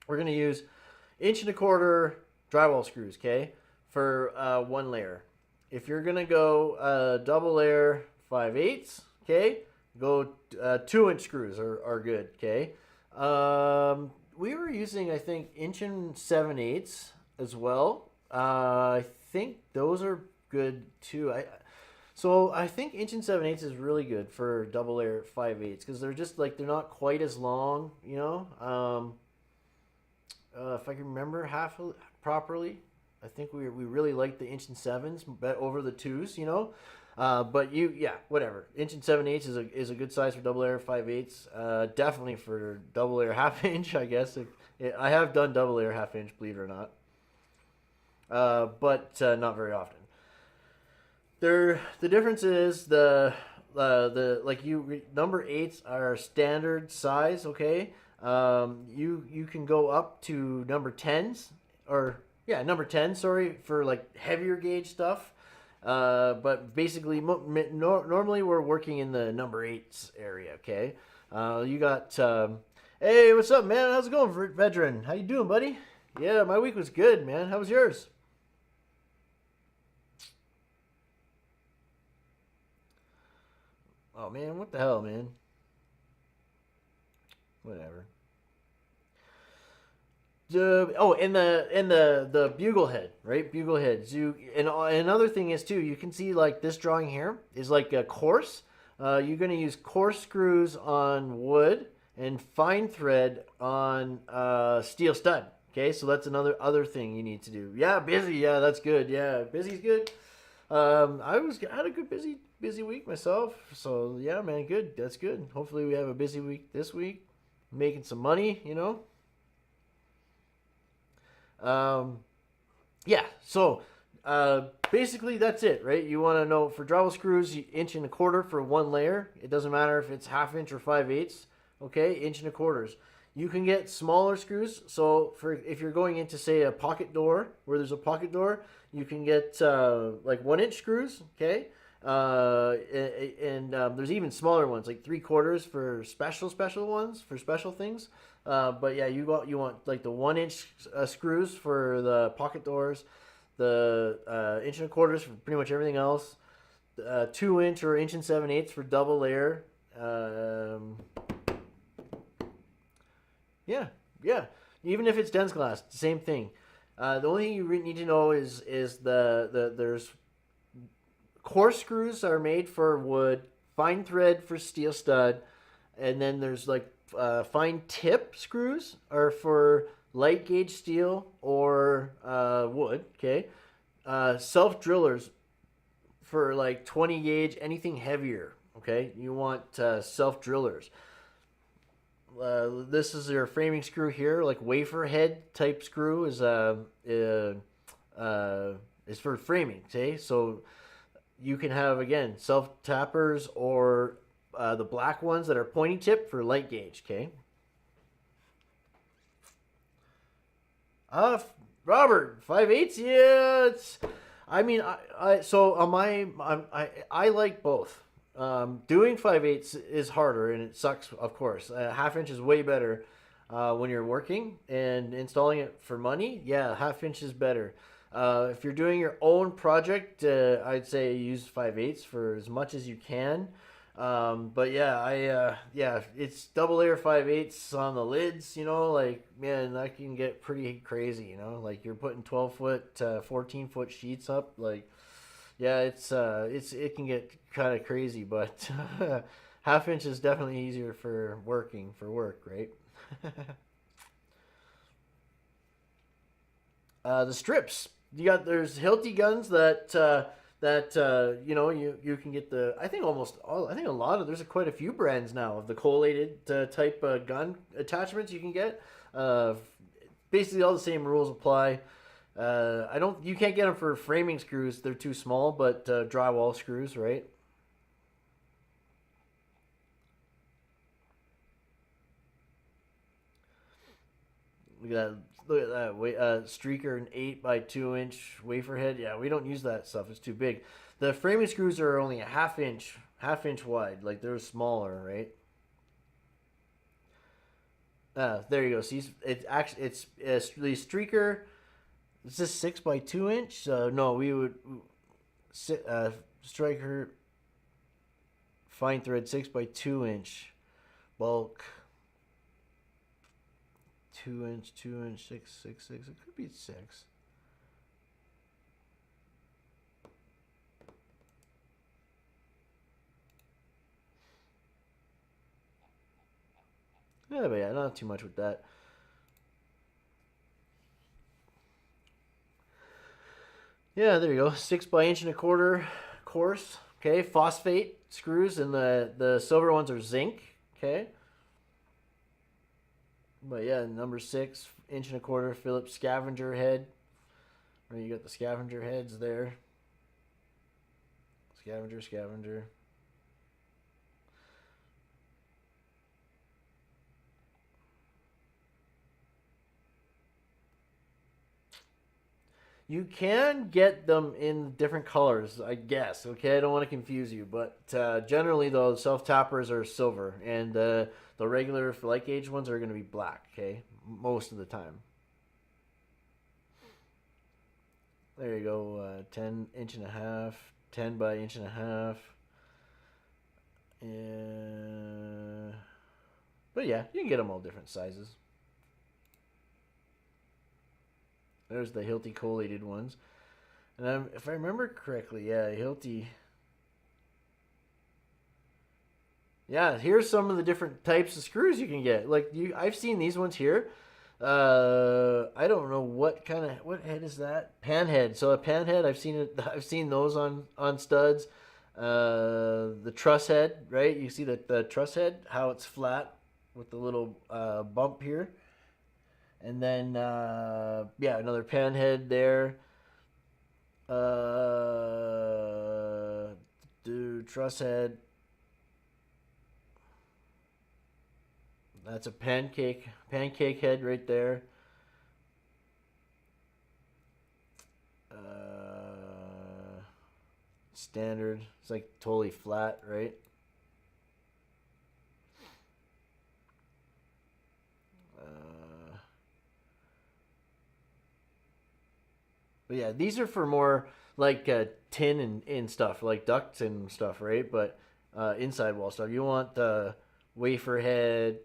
we're gonna use 1.25 inch drywall screws, okay, for 1 layer. If you're gonna go double layer 5/8, okay, go 2-inch screws are good, okay. We were using I think 1 and 7/8 as well. I think those are good too. I think 1 and 7/8 is really good for double layer 5/8 because they're just like they're not quite as long, you know. If I can remember half properly, I think we really like the 1 and 7s bet over the twos, you know. But yeah, whatever. 1 and 7/8 is a good size for double layer 5/8. Definitely for double layer half-inch, I guess. I have done double layer half-inch, believe it or not, but not very often. The difference is the like you number eights are standard size, okay. You can go up to number tens or yeah number 10, sorry, for like heavier gauge stuff. But basically, normally we're working in the number eights area, okay. You got, hey, what's up, man? How's it going, veteran? How you doing, buddy? Yeah, my week was good, man. How was yours? Oh man, what the hell, man? Whatever. And the bugle head, right? Bugle heads. And another thing is too. You can see like this drawing here is like a coarse. You're gonna use coarse screws on wood and fine thread on steel stud. Okay, so that's another other thing you need to do. Yeah, busy. Yeah, that's good. Yeah, busy's good. I had a good busy week myself. So yeah, man, good. That's good. Hopefully we have a busy week this week, making some money. Um, yeah. So basically that's it, right? You want to know for drywall screws, inch and a quarter for one layer. It doesn't matter if it's half inch or 5/8. Okay, inch and a quarters. You can get smaller screws. So for if you're going into say a pocket door where there's a pocket door, you can get like 1 inch screws. Okay. And there's even smaller ones like 3/4 for special ones for special things. But yeah, you want like the 1 inch screws for the pocket doors, the inch and a quarters for pretty much everything else. 2 inch or inch and 7/8 for double layer. Yeah, yeah. Even if it's dense glass, same thing. The only thing you need to know is there's coarse screws are made for wood, fine thread for steel stud, and then there's like fine tip screws are for light gauge steel or wood. Okay, self drillers for like 20 gauge, anything heavier. Okay, you want self drillers. This is your framing screw here, like wafer head type screw is for framing. Okay, so you can have again self tappers or the black ones that are pointy tip for light gauge. Okay. Uh, Robert, 5/8. Yeah, it's. I mean, so on I like both. Doing 5/8 is harder and it sucks, of course. Half inch is way better when you're working and installing it for money. Yeah, half inch is better. If you're doing your own project, I'd say use 5/8 for as much as you can. But yeah, yeah, it's double layer 5/8 on the lids. Like man, that can get pretty crazy. Like you're putting 12 foot, 14 foot sheets up. Like yeah, it can get kind of crazy, but half inch is definitely easier for work, right? The strips. There's Hilti guns that you can get I think almost all, I think a lot of there's quite a few brands now of the collated type gun attachments you can get. Basically all the same rules apply. You can't get them for framing screws, they're too small, but drywall screws, right? Look at that. Look at that. Streaker, an 8x2 inch wafer head. Yeah, we don't use that stuff. It's too big. The framing screws are only a half inch wide. Like they're smaller, right? There you go. See, it's the streaker. Is this 6x2 inch? No, we would striker fine thread 6x2 inch bulk. 2 inch, 2 inch, 6, 6, 6. It could be 6. Yeah, but yeah, not too much with that. Yeah, there you go. 6 by inch and a quarter course. Okay, phosphate screws, and the silver ones are zinc. Okay, but yeah, number 6 inch and a quarter Phillips scavenger head. Right, you got the scavenger heads there. Scavenger. You can get them in different colors, I guess. Okay, I don't want to confuse you, but generally though, self tappers are silver, and The regular light gauge ones are going to be black, okay? Most of the time. There you go, 10 inch and a half, 10 by inch and a half. But yeah, you can get them all different sizes. There's the Hilti collated ones. And if I remember correctly, yeah, Hilti. Yeah, here's some of the different types of screws you can get. Like I've seen these ones here. I don't know what head is that? Pan head. So a pan head, I've seen those on studs. The truss head, right? You see the truss head, how it's flat with the little bump here. And then yeah, another pan head there. Truss head. That's a pancake head right there. Standard. It's like totally flat, right? But yeah, these are for more like tin and stuff, like ducts and stuff, right? But inside wall stuff. You want the wafer head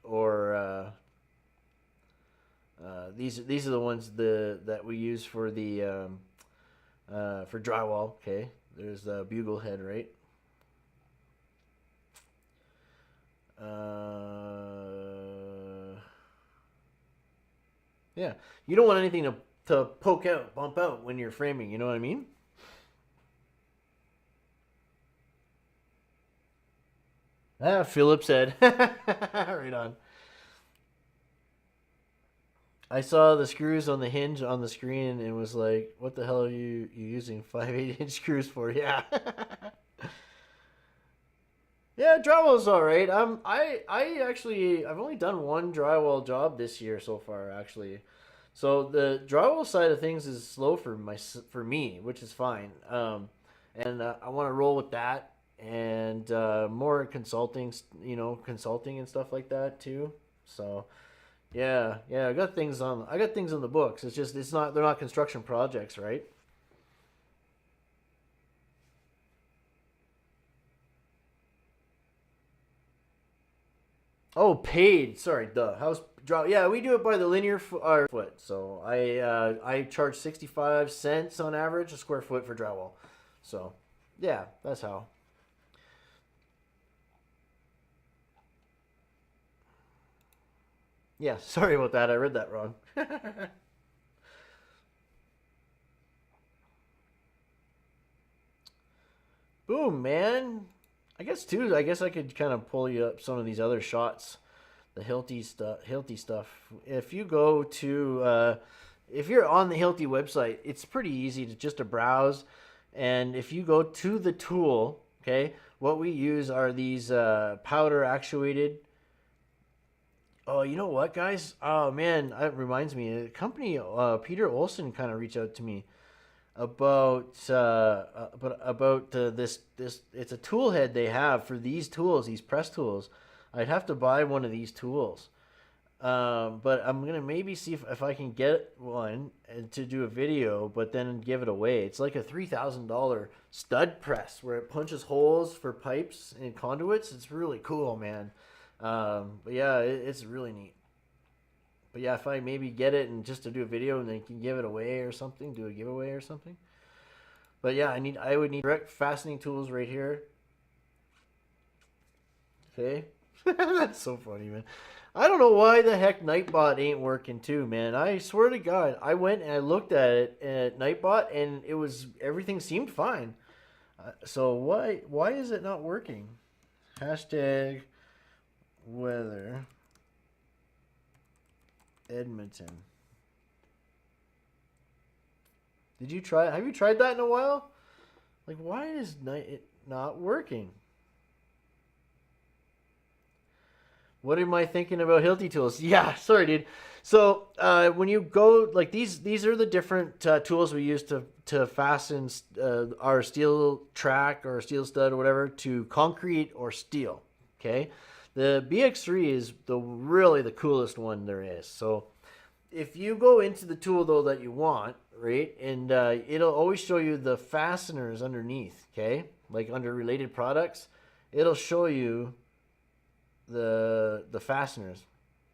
or these are the ones that we use for the for drywall. Okay, there's the bugle head, right? Yeah, you don't want anything to poke out, bump out when you're framing. You know what I mean? Ah, Phillips head. Right on. I saw the screws on the hinge on the screen and was like, "What the hell are you using 5/8" screws for?" Yeah. Yeah, drywall's all right. I've only done one drywall job this year so far actually. So the drywall side of things is slow for me, which is fine. And I want to roll with that and more consulting, consulting and stuff like that too. So yeah, I got things on the books. They're not construction projects, right? Oh, paid. Sorry, the house draw. Yeah, we do it by the linear foot. So I charge 65 cents on average a square foot for drywall. So yeah, that's how. Yeah, sorry about that. I read that wrong. Boom, man. I guess I could kind of pull you up some of these other shots, the Hilti stuff. If you go to, if you're on the Hilti website, it's pretty easy to browse. And if you go to the tool, okay, what we use are these powder actuated. Oh, you know what, guys? Oh man, that reminds me. A company, Peter Olson, kind of reached out to me about this. It's a tool head they have for these tools, these press tools. I'd have to buy one of these tools, but I'm gonna maybe see if I can get one and to do a video, but then give it away. It's like a $3,000 stud press where it punches holes for pipes and conduits. It's really cool, man. But yeah, it's really neat. But yeah, if I maybe get it and just to do a video and then can give it away or something, do a giveaway or something. But yeah, I would need direct fastening tools right here. Okay. That's so funny, man. I don't know why the heck Nightbot ain't working too, man. I swear to God, I went and I looked at it at Nightbot and everything seemed fine. So why is it not working? Hashtag weather Edmonton. Have you tried that in a while? Like, why is it not working? What am I thinking about Hilti tools? Yeah, sorry, dude. So when you go, like these are the different tools we use to fasten our steel track or steel stud or whatever to concrete or steel. Okay, the BX3 is really the coolest one there is. So if you go into the tool though that you want, right, and it'll always show you the fasteners underneath. Okay, like under related products, it'll show you the fasteners.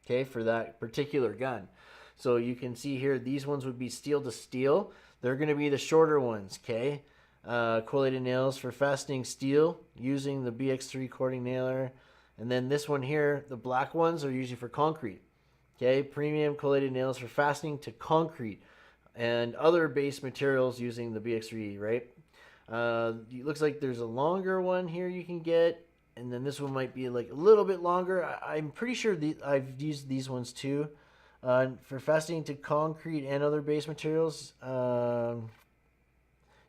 Okay, for that particular gun. So you can see here, these ones would be steel to steel. They're going to be the shorter ones. Okay, collated nails for fastening steel using the BX3 cording nailer. And then this one here, the black ones are usually for concrete. Okay, premium collated nails for fastening to concrete and other base materials using the BX3, right? It looks like there's a longer one here you can get, and then this one might be like a little bit longer. I'm pretty sure I've used these ones too for fastening to concrete and other base materials.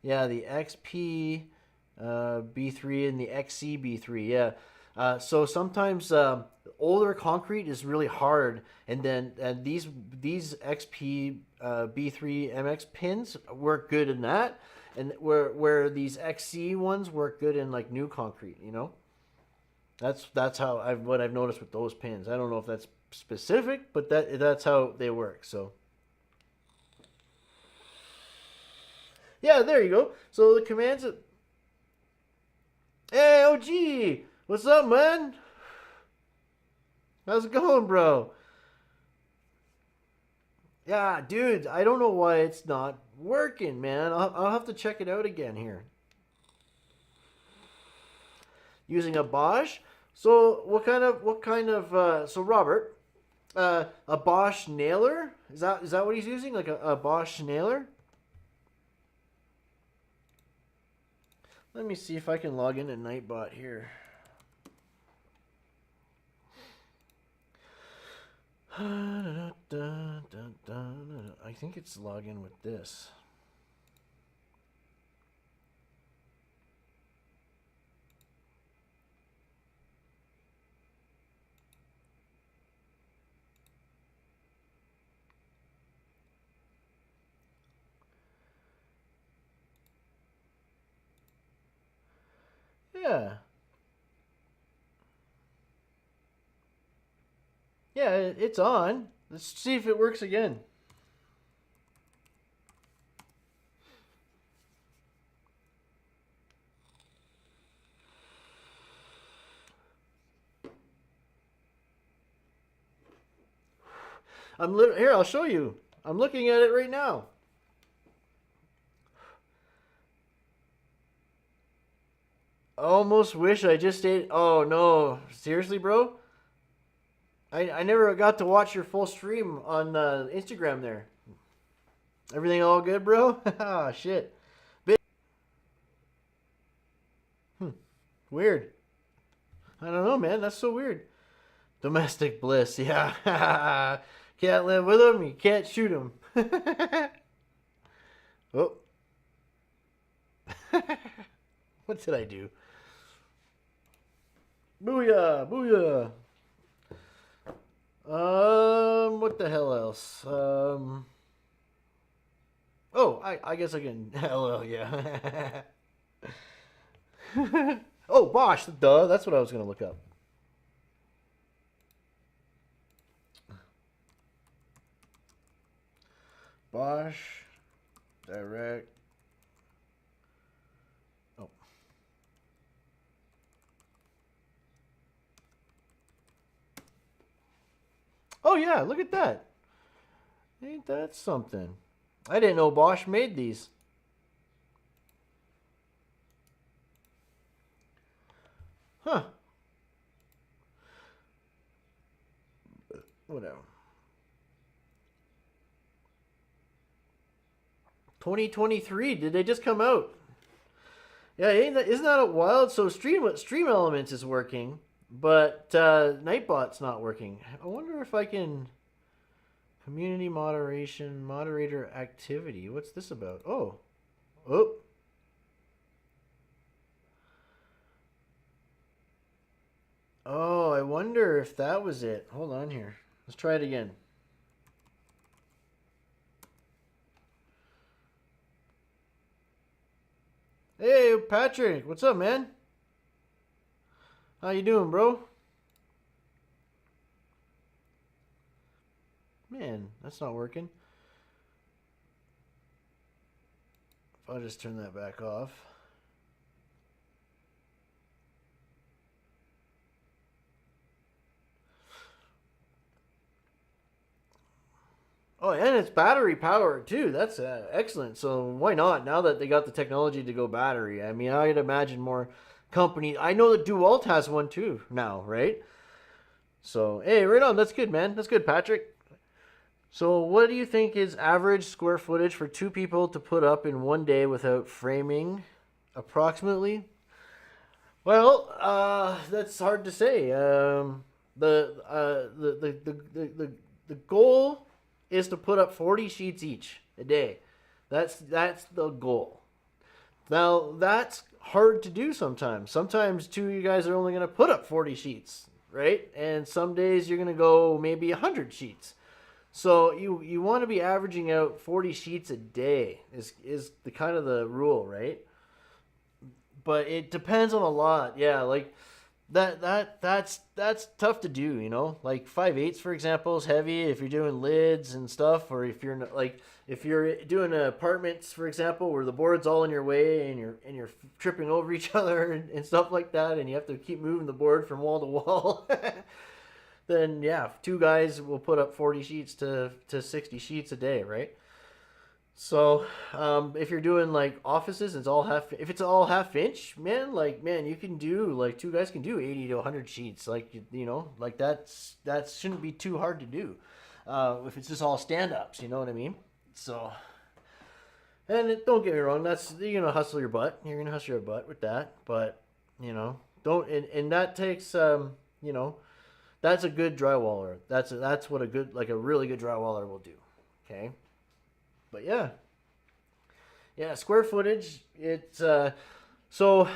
Yeah, the XP B3 and the XC B3. Yeah. So sometimes older concrete is really hard, and then these XP B3 MX pins work good in that, and where these XC ones work good in like new concrete. You know, that's how what I've noticed with those pins. I don't know if that's specific, but that's how they work. So. Yeah, there you go. So the commands. Hey, OG, what's up, man? How's it going, bro? Yeah, dude, I don't know why it's not working, man. I'll have to check it out again here. Using a Bosch. So what kind of? So Robert, a Bosch nailer? Is that what he's using? Like a Bosch nailer? Let me see if I can log into Nightbot here. I think it's login with this. Yeah. Yeah, it's on. Let's see if it works again. Here, I'll show you. I'm looking at it right now. Almost wish I just stayed. Oh no, seriously, bro? I never got to watch your full stream on Instagram there. Everything all good, bro? Ah, shit. Weird. I don't know, man. That's so weird. Domestic bliss, yeah. Can't live with him, you can't shoot him. Oh. What did I do? Booyah, booyah. What the hell else? Oh, I guess I can. LL, yeah. Oh, Bosch, duh. That's what I was gonna look up. Bosch, direct. Oh. Oh yeah, look at that. Ain't that something? I didn't know Bosch made these. Huh. Whatever. 2023. Did they just come out? Yeah, isn't that a wild? So Stream Elements is working, but Nightbot's not working. I wonder if I can community moderation, moderator activity. What's this about? Oh. Oh, I wonder if that was it. Hold on here. Let's try it again. Hey, Patrick. What's up, man? How you doing, bro? Man, that's not working. If I'll just turn that back off. Oh, and it's battery powered too. That's excellent. So why not? Now that they got the technology to go battery, I mean, I'd imagine more companies. I know that DeWalt has one too now, right? So hey, right on. That's good, man. That's good, Patrick. So what do you think is average square footage for two people to put up in one day without framing, approximately? Well, that's hard to say. The goal is to put up 40 sheets each a day. That's the goal. Now that's hard to do sometimes. Sometimes two of you guys are only going to put up 40 sheets, right? And some days you're going to go maybe 100 sheets. So you want to be averaging out 40 sheets a day is the kind of the rule, right? But it depends on a lot. Yeah, like that's tough to do, you know. Like 5/8, for example, is heavy if you're doing lids and stuff, or if you're like if you're doing apartments, for example, where the board's all in your way and you're tripping over each other and stuff like that, and you have to keep moving the board from wall to wall. Then yeah, two guys will put up 40 sheets to 60 sheets a day, right? So, if you're doing like offices, it's all half. If it's all half inch, man, like man, you can do like two guys can do 80 to 100 sheets. Like you know, like that shouldn't be too hard to do. If it's just all stand ups, you know what I mean. So, and don't get me wrong, that's you're gonna hustle your butt. You're gonna hustle your butt with that, but you know, don't and that takes you know, that's a good drywaller. That's what a good like a really good drywaller will do. Okay. But yeah, square footage. It's so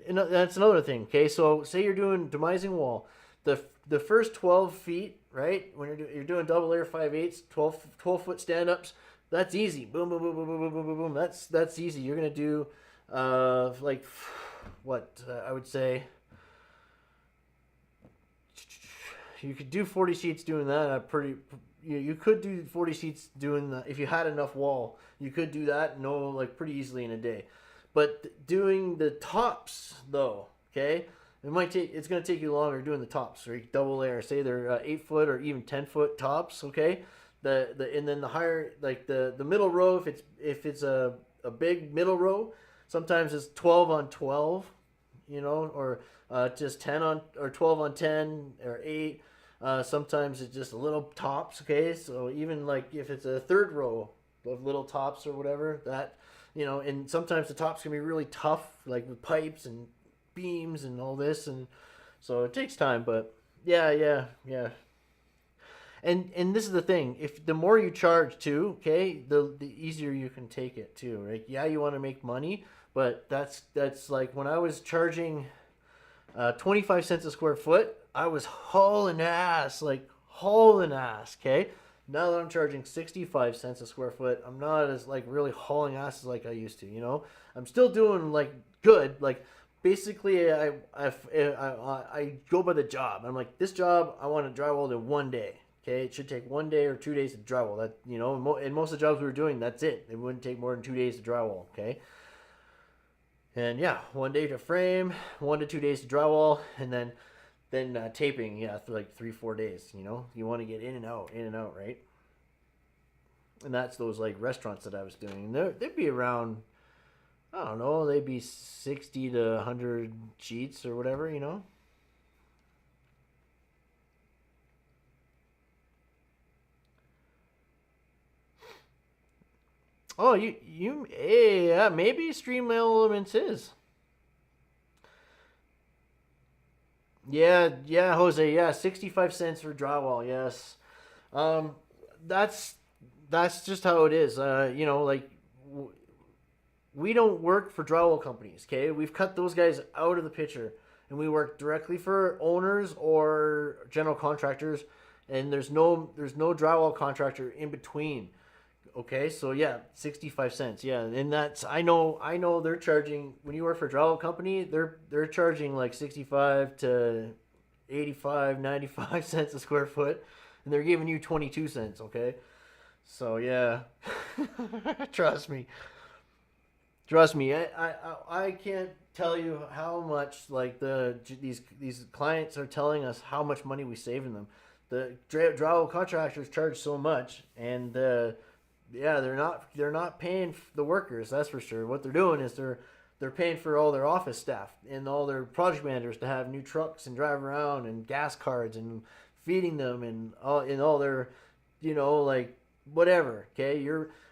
that's another thing. Okay, so say you're doing demising wall, the first 12 feet, right? When you're doing double layer 5/8, 12 foot stand ups. That's easy. Boom, boom, boom, boom, boom, boom, boom, boom. That's easy. You're gonna do like what I would say. You could do 40 sheets doing that. You could do 40 sheets doing that if you had enough wall. You could do that like pretty easily in a day. But doing the tops though, okay, it's going to take you longer doing the tops, right? Double layer, say they're 8 foot or even 10 foot tops, okay. And then the higher like the middle row, if it's a big middle row, sometimes it's 12 on 12, you know, or just 10 on or 12 on 10 or 8. Sometimes it's just little tops, okay? So even like if it's a third row of little tops or whatever, that, you know, and sometimes the tops can be really tough, like with pipes and beams and all this, and so it takes time, but yeah. And this is the thing, if the more you charge too, okay, the easier you can take it too, right? Yeah, you want to make money, but that's like when I was charging 25 cents a square foot, I was hauling ass, okay? Now that I'm charging 65 cents a square foot, I'm not as like really hauling ass as like I used to, you know? I'm still doing like good, like basically I go by the job. I'm like, this job, I want to drywall in one day, okay? It should take 1 day or 2 days to drywall. That, you know, and most of the jobs we were doing, that's it. It wouldn't take more than 2 days to drywall, okay? And yeah, 1 day to frame, 1 to 2 days to drywall, and then taping, yeah, for like 3-4 days. You know, you want to get in and out, right? And that's those like restaurants that I was doing. They'd be around, I don't know, they'd be 60 to 100 sheets or whatever, you know. Oh, hey, yeah, maybe Stream Elements is. Yeah, Jose. Yeah, 65 cents for drywall. Yes, um, that's that's just how it is. You know, like we don't work for drywall companies. Okay, we've cut those guys out of the picture, and we work directly for owners or general contractors. And there's no drywall contractor in between. Okay, so yeah, 65 cents. Yeah, and that's I know they're charging when you work for a drywall company, they're charging like 65 to 85, 95 cents a square foot. and they're giving you 22 cents. Okay, so yeah, trust me. Trust me, I can't tell you how much like these clients are telling us how much money we save in them. The drywall contractors charge so much, and yeah, they're not paying the workers. That's for sure. What they're doing is they're paying for all their office staff and all their project managers to have new trucks and drive around and gas cards and feeding them and all their, like whatever. Okay,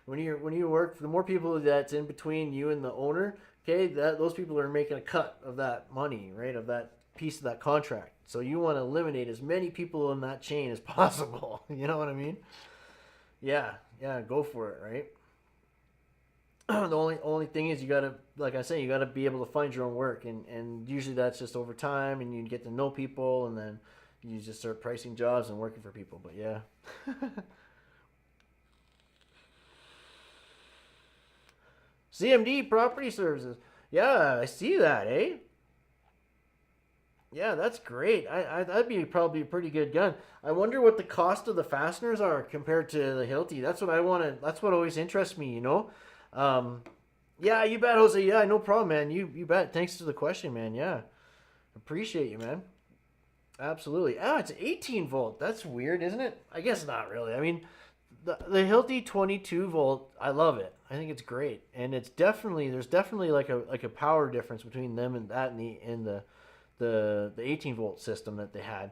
when you work, the more people that's in between you and the owner, okay, that those people are making a cut of that money, right, of that piece of that contract. So you want to eliminate as many people in that chain as possible. You know what I mean? Yeah, yeah, go for it, right? The only thing is you gotta, like I say, you gotta be able to find your own work, and usually that's just over time, and you get to know people, and then you just start pricing jobs and working for people. But yeah. CMD Property Services. Yeah, I see that, eh? Yeah, that's great. That'd be probably a pretty good gun. I wonder what the cost of the fasteners are compared to the Hilti. That's what I want to. That's what always interests me. Um, yeah, you bet, Jose. Yeah, no problem, man. You bet. Thanks for the question, man. Yeah, appreciate you, man. Absolutely. Ah, it's 18 volt. That's weird, isn't it? I guess not really. I mean, the Hilti 22 volt. I love it. I think it's great, and it's definitely there's definitely like a power difference between them and that and the 18 volt system that they had.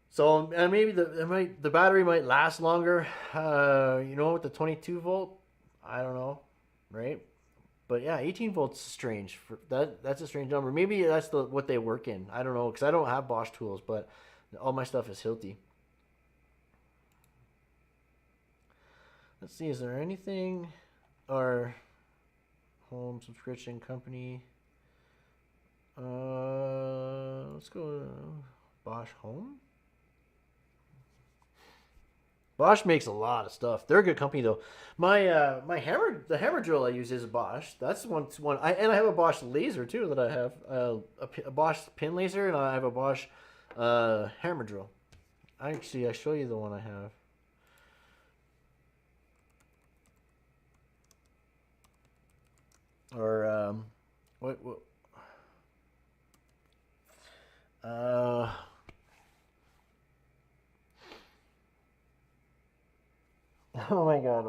So and maybe the battery might last longer. With the 22 volt, I don't know, right? But yeah, 18 volts is strange. For that's a strange number. Maybe that's what they work in. I don't know because I don't have Bosch tools, but all my stuff is Hilti. Let's see, is there anything or home subscription company? Let's go Bosch Home. Bosch makes a lot of stuff. They're a good company though. My the hammer drill I use is a Bosch. That's one. I have a Bosch laser too that I have a Bosch pin laser, and I have a Bosch hammer drill. I show you the one I have. Or what uh oh my god,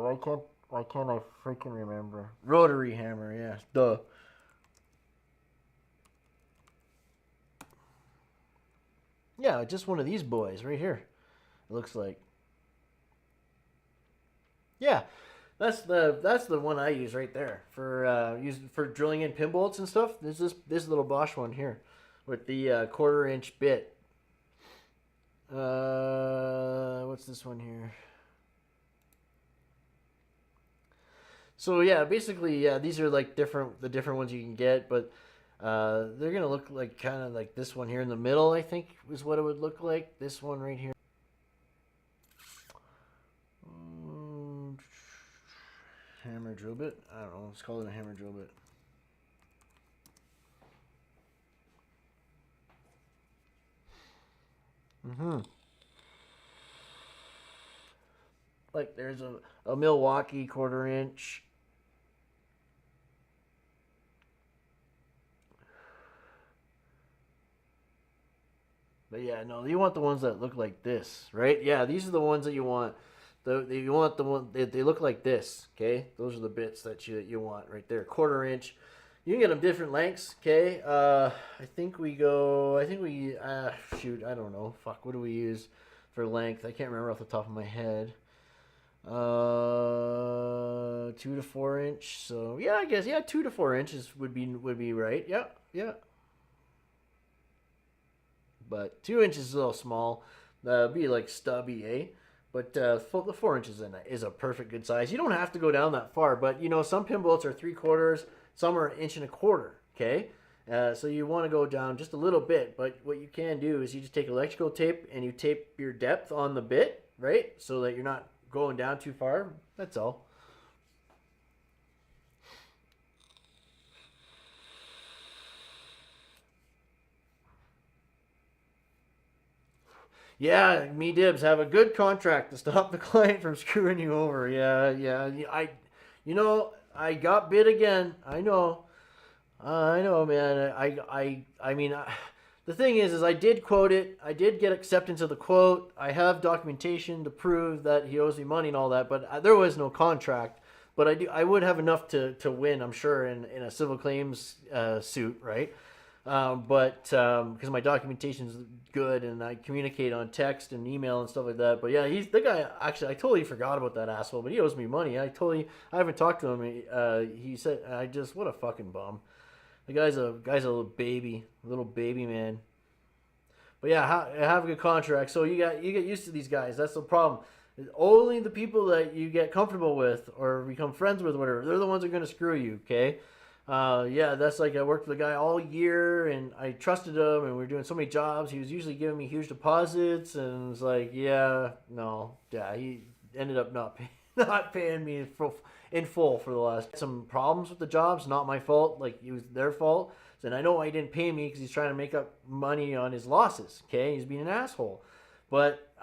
why can't I freaking remember? Rotary hammer, yeah. Duh. Yeah, just one of these boys right here. It looks like. Yeah. That's the one I use right there for drilling in pin bolts and stuff. There's this little Bosch one here with the 1/4 inch bit. What's this one here? So yeah, basically, yeah, these are like the different ones you can get, but they're gonna look like kind of like this one here in the middle. I think is what it would look like. This one right here. Hammer drill bit. I don't know. Let's call it a hammer drill bit. Like there's a Milwaukee 1/4 inch. But yeah, no, you want the ones that look like this, right? Yeah, these are the ones that you want. You want the one they look like this. Okay, those are the bits that you want right there. 1/4 inch. You can get them different lengths. Okay. I think we go. I think we. Shoot, I don't know. Fuck. What do we use for length? I can't remember off the top of my head. 2 to 4 inch. So yeah, I guess 2 to 4 inches would be right. Yeah, yeah. But 2 inches is a little small. That'd be like stubby, eh? But the 4 inches is a perfect good size. You don't have to go down that far, but some pin bolts are 3/4, some are 1.25 inch. Okay, so you want to go down just a little bit. But what you can do is you just take electrical tape and you tape your depth on the bit, right, so that you're not going down too far. That's all. Yeah, me dibs. Have a good contract to stop the client from screwing you over. Yeah, yeah. I got bid again. I know, man. I mean, the thing is I did quote it. I did get acceptance of the quote. I have documentation to prove that he owes me money and all that. But there was no contract. But I would have enough to win, I'm sure, in a civil claims suit, right? But because my documentation is good and I communicate on text and email and stuff like that. But yeah, he's the guy. Actually, I totally forgot about that asshole. But he owes me money. I haven't talked to him. He said, what a fucking bum. The guy's a little baby man. But yeah, have a good contract. So you get used to these guys. That's the problem. Only the people that you get comfortable with or become friends with, whatever, they're the ones that are gonna screw you. Okay. Yeah, that's like I worked with a guy all year and I trusted him and we were doing so many jobs. He was usually giving me huge deposits and it's like, yeah, no, yeah, he ended up not paying me in full for the last. Some problems with the jobs, not my fault. Like it was their fault. And I know why he didn't pay me because he's trying to make up money on his losses. Okay, he's being an asshole. But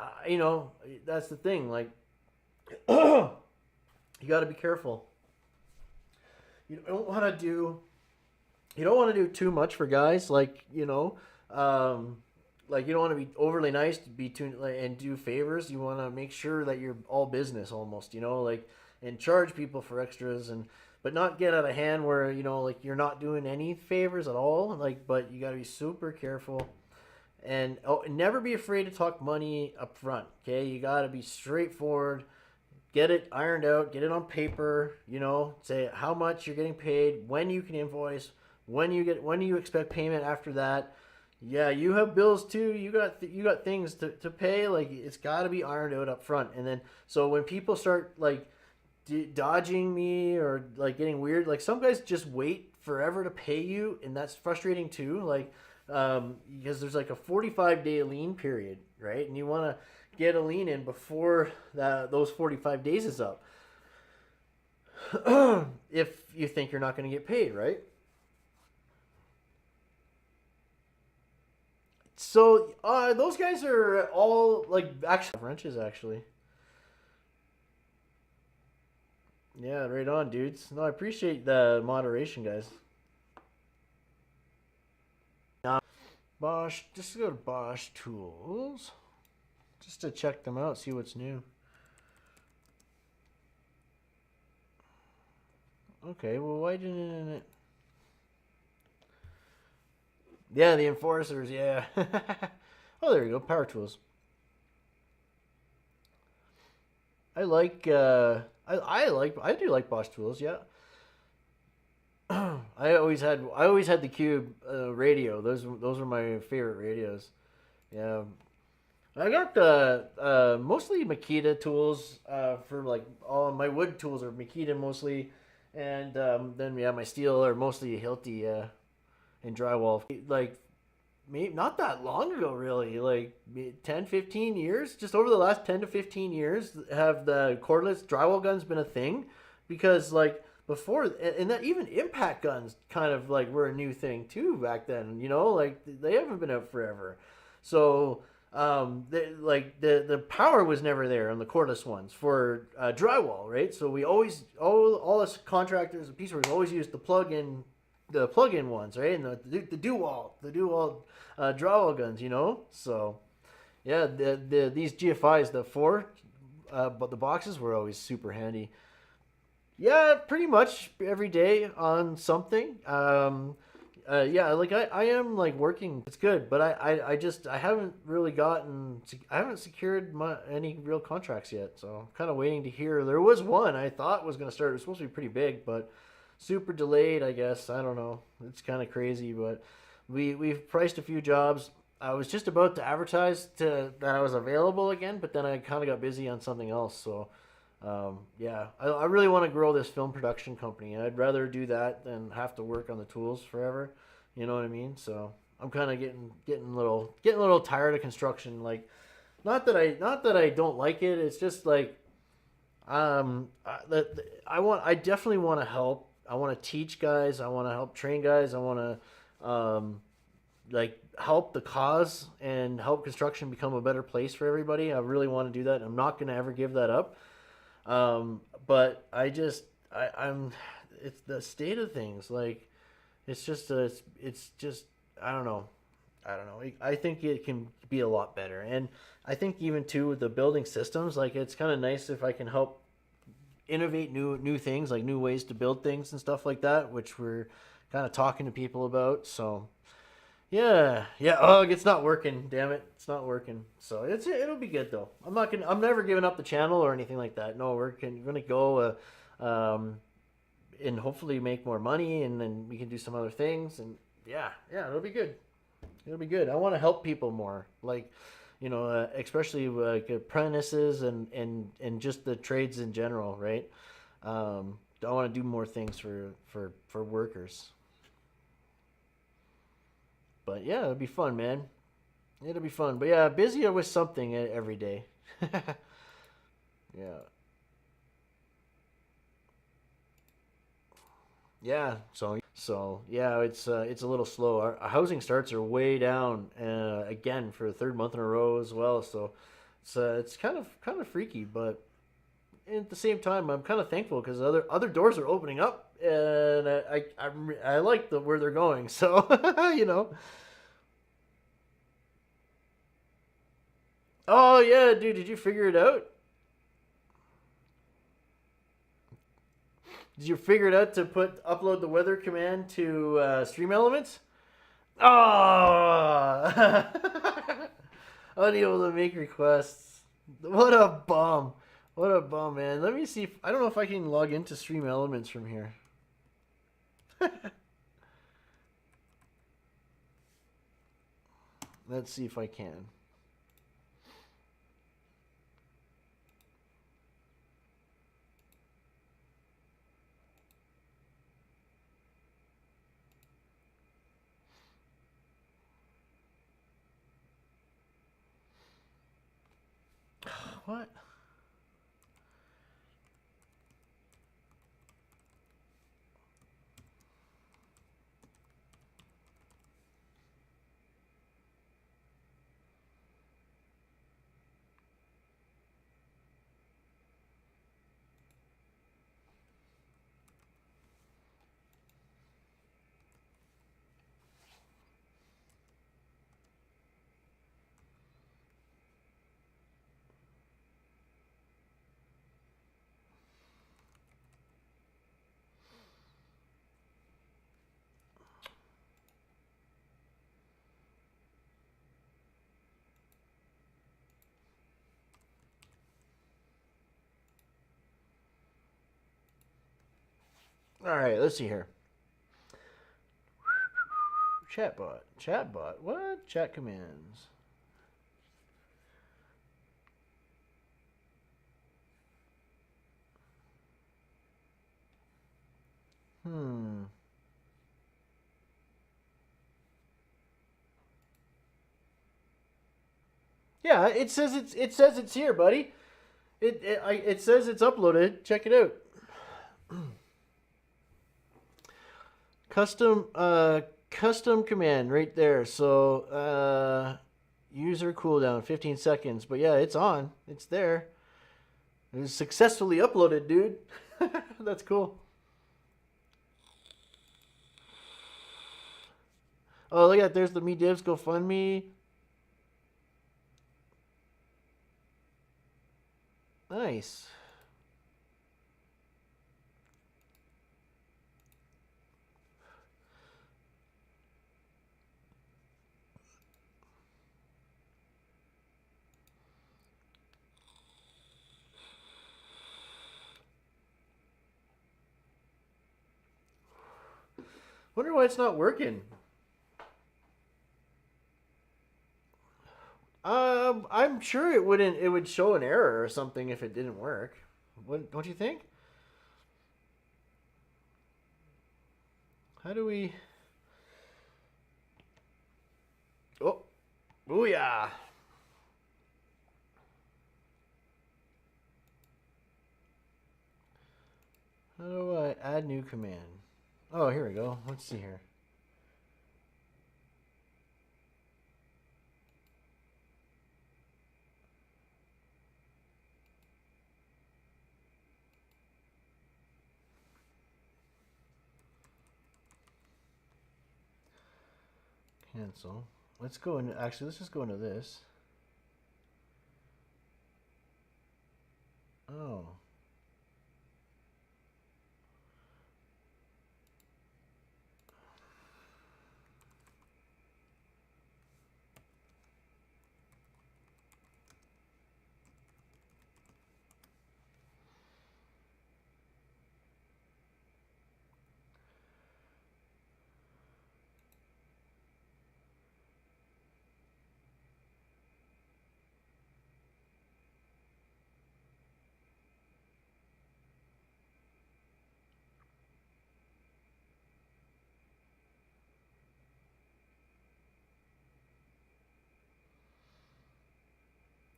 that's the thing. Like, you got to be careful. You don't want to do too much for guys. Like like you don't want to be overly nice to be too and do favors. You want to make sure that you're all business almost. Like and charge people for extras but not get out of hand where like you're not doing any favors at all. Like, but you got to be super careful. And never be afraid to talk money up front. Okay, you got to be straightforward. Get it ironed out. Get it on paper. Say how much you're getting paid, when you can invoice, when you expect payment after that. Yeah, you have bills too. You got things to pay. Like it's got to be ironed out up front. And then so when people start like dodging me or like getting weird, like some guys just wait forever to pay you, and that's frustrating too. Like because there's like a 45-day lien period, right? And you want to get a lien in before those 45 days is up. If you think you're not going to get paid, right? So those guys are all like actually wrenches actually. Yeah, right on, dudes. No, I appreciate the moderation, guys. Bosch, just go to Bosch Tools, just to check them out, see what's new. Okay, well, why didn't it? Yeah, the enforcers, yeah. Oh, there you go, power tools. I do like Bosch tools, yeah. I always had the Cube radio. Those were my favorite radios. Yeah, I got the mostly Makita tools for like all my wood tools are Makita mostly, and then yeah my steel are mostly Hilti and Drywall. Like maybe not that long ago really, like 10 15 years, just over the last 10 to 15 years have the cordless drywall guns been a thing, because like before and that even impact guns kind of like were a new thing too back then, like they haven't been out forever. So the power was never there on the cordless ones for drywall, right? So we always all us contractors and piece workers always used the plug-in ones, right? And the do-wall drywall guns, So yeah, these GFIs, but the boxes were always super handy. Yeah, pretty much every day on something. Yeah, like I am like working. It's good, but I haven't really I haven't secured any real contracts yet. So I'm kind of waiting to hear. There was one I thought was going to start. It was supposed to be pretty big, but super delayed, I guess. I don't know. It's kind of crazy, but we've priced a few jobs. I was just about to advertise that I was available again, but then I kind of got busy on something else. So yeah, I really want to grow this film production company, and I'd rather do that than have to work on the tools forever. You know what I mean? So I'm kind of getting a little tired of construction. Like, not that I don't like it. It's just like I definitely want to help. I want to teach guys. I want to help train guys. I want to like help the cause and help construction become a better place for everybody. I really want to do that. I'm not going to ever give that up. But I'm it's the state of things. Like it's just I don't know. I don't know. I think it can be a lot better. And I think even too with the building systems, like it's kind of nice if I can help innovate new things, like new ways to build things and stuff like that, which we're kind of talking to people about. So yeah, yeah. Oh, it's not working. Damn it, it's not working. So it'll be good though. I'm never giving up the channel or anything like that. No, we're gonna go and hopefully make more money, and then we can do some other things. And yeah, it'll be good. It'll be good. I want to help people more, like especially like apprentices and just the trades in general, right? I want to do more things for workers. But yeah, it'll be fun, man. It'll be fun. But yeah, busy with something every day. Yeah. Yeah. So yeah, it's a little slow. Our housing starts are way down again for the third month in a row as well. So it's kind of freaky, but at the same time, I'm kind of thankful because other doors are opening up, and I like where they're going. So you know. Oh yeah, dude, did you figure it out? Did you figure it out to upload the weather command to Stream Elements? Oh, unable to make requests. What a bum! What a bum, man. Let me see. I don't know if I can log into Stream Elements from here. Let's see if I can. What? All right, let's see here. Chatbot. What? Chat commands. Hmm. Yeah, it says it's here, buddy. It says it's uploaded. Check it out. Custom custom command right there. So user cooldown 15 seconds. But yeah, it's on. It's there. It was successfully uploaded, dude. That's cool. Oh, look at that. There's the Me Divs GoFundMe. Nice. Wonder why it's not working. I'm sure it wouldn't. It would show an error or something if it didn't work. What don't you think? How do we? Oh, booyah! How do I add new command? Oh, here we go. Let's see here. Cancel. Let's go into, actually, let's just go into this. Oh.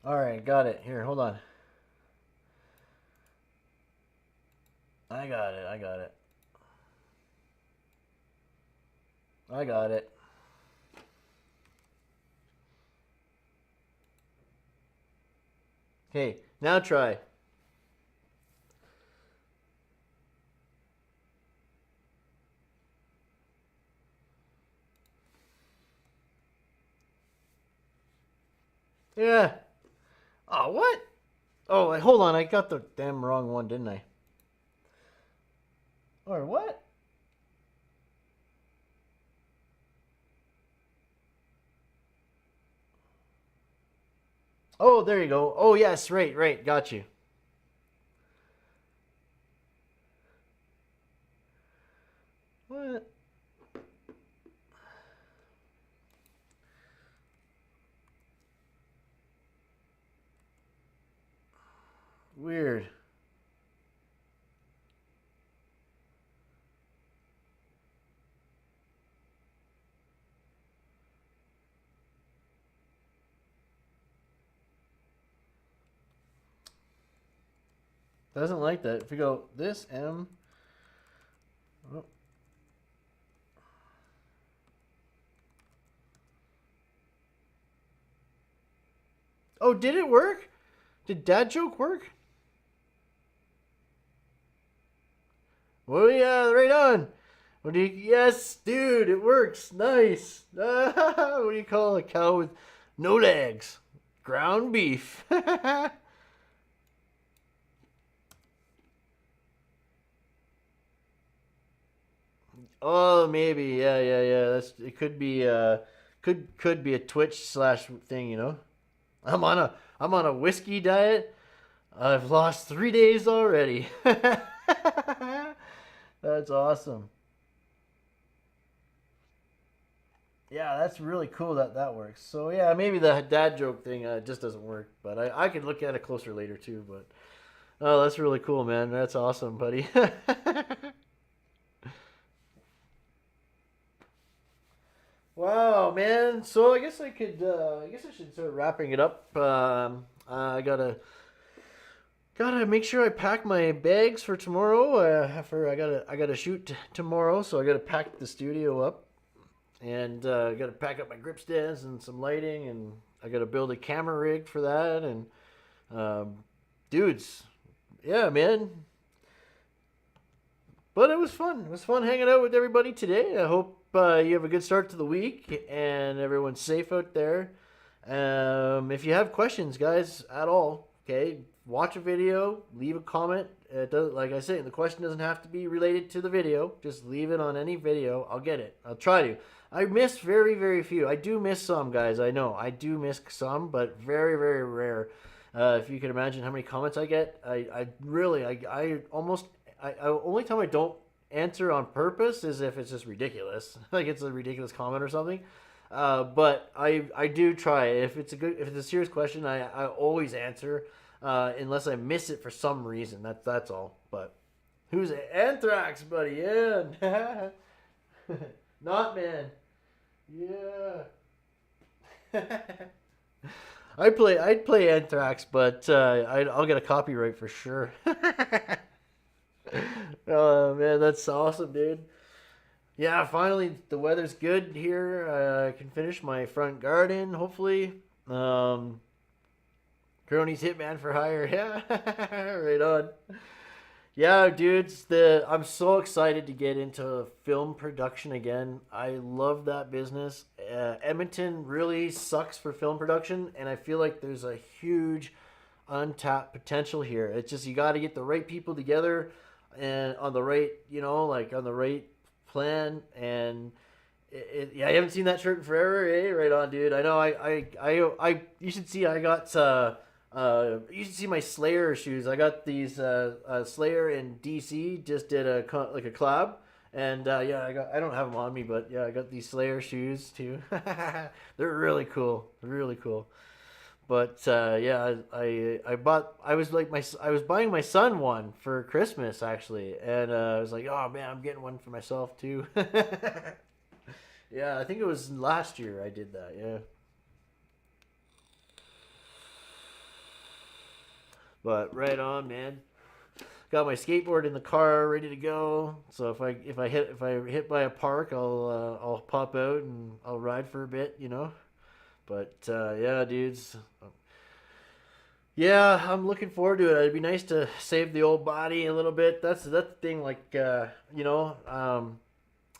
All right, got it. Here, hold on. I got it. I got it. I got it. Okay, now try. Yeah. Oh, what? Oh, wait, hold on. I got the damn wrong one, didn't I? Or what? Oh, there you go. Oh, yes, right, right. Got you. What? Weird. Doesn't like that. If we go this M. Oh, oh, did it work? Did dad joke work? Oh yeah, right on. What do you? Yes, dude, it works. Nice. What do you call a cow with no legs? Ground beef. Oh, maybe. Yeah, yeah, yeah. That's it. Could be. Could be a Twitch slash thing. You know. I'm on a whiskey diet. I've lost 3 days already. That's awesome. Yeah, that's really cool that that works. So yeah, maybe the dad joke thing just doesn't work, but I could look at it closer later too. But oh, that's really cool, man. That's awesome, buddy. Wow, man. So I guess I could. I guess I should start wrapping it up. I gotta make sure I pack my bags for tomorrow. I gotta shoot tomorrow, so I gotta pack the studio up, and I gotta pack up my grip stands and some lighting, and I gotta build a camera rig for that. And um, dudes, yeah, man. But it was fun. It was fun hanging out with everybody today. I hope you have a good start to the week and everyone's safe out there. If you have questions, guys, at all, okay, watch a video, leave a comment. It does, like I say, the question doesn't have to be related to the video. Just leave it on any video. I'll get it. I'll try to. I miss very, very few. I do miss some, guys. I know. I do miss some, but very, very rare. If you can imagine how many comments I get, I really, I almost only time I don't answer on purpose is if it's just ridiculous, like it's a ridiculous comment or something. But I do try. If it's a serious question, I always answer, unless I miss it for some reason. That's all. But who's it? Anthrax, buddy? Yeah, not man. Yeah. I'd play Anthrax, but I'll get a copyright for sure. Oh man, that's awesome, dude. Yeah, finally the weather's good here. I can finish my front garden, hopefully. Um, Kronies Hitman for hire. Yeah, right on. Yeah, dudes, I'm so excited to get into film production again. I love that business. Edmonton really sucks for film production, and I feel like there's a huge untapped potential here. It's just you got to get the right people together and on the right, like on the right plan. And yeah, I haven't seen that shirt in forever. Eh? Right on, dude. I know. You should see. I got. You should see my Slayer shoes. I got these. Slayer in DC just did like a collab, and yeah, I don't have them on me, but yeah, I got these Slayer shoes too. They're really cool. Really cool. But yeah, I was buying my son one for Christmas actually, and I was like, oh man, I'm getting one for myself too. Yeah, I think it was last year I did that. Yeah, but right on, man. Got my skateboard in the car, ready to go. So if I hit by a park, I'll pop out and I'll ride for a bit. But yeah, dudes. Yeah, I'm looking forward to it. It'd be nice to save the old body a little bit. That's the thing. Like I've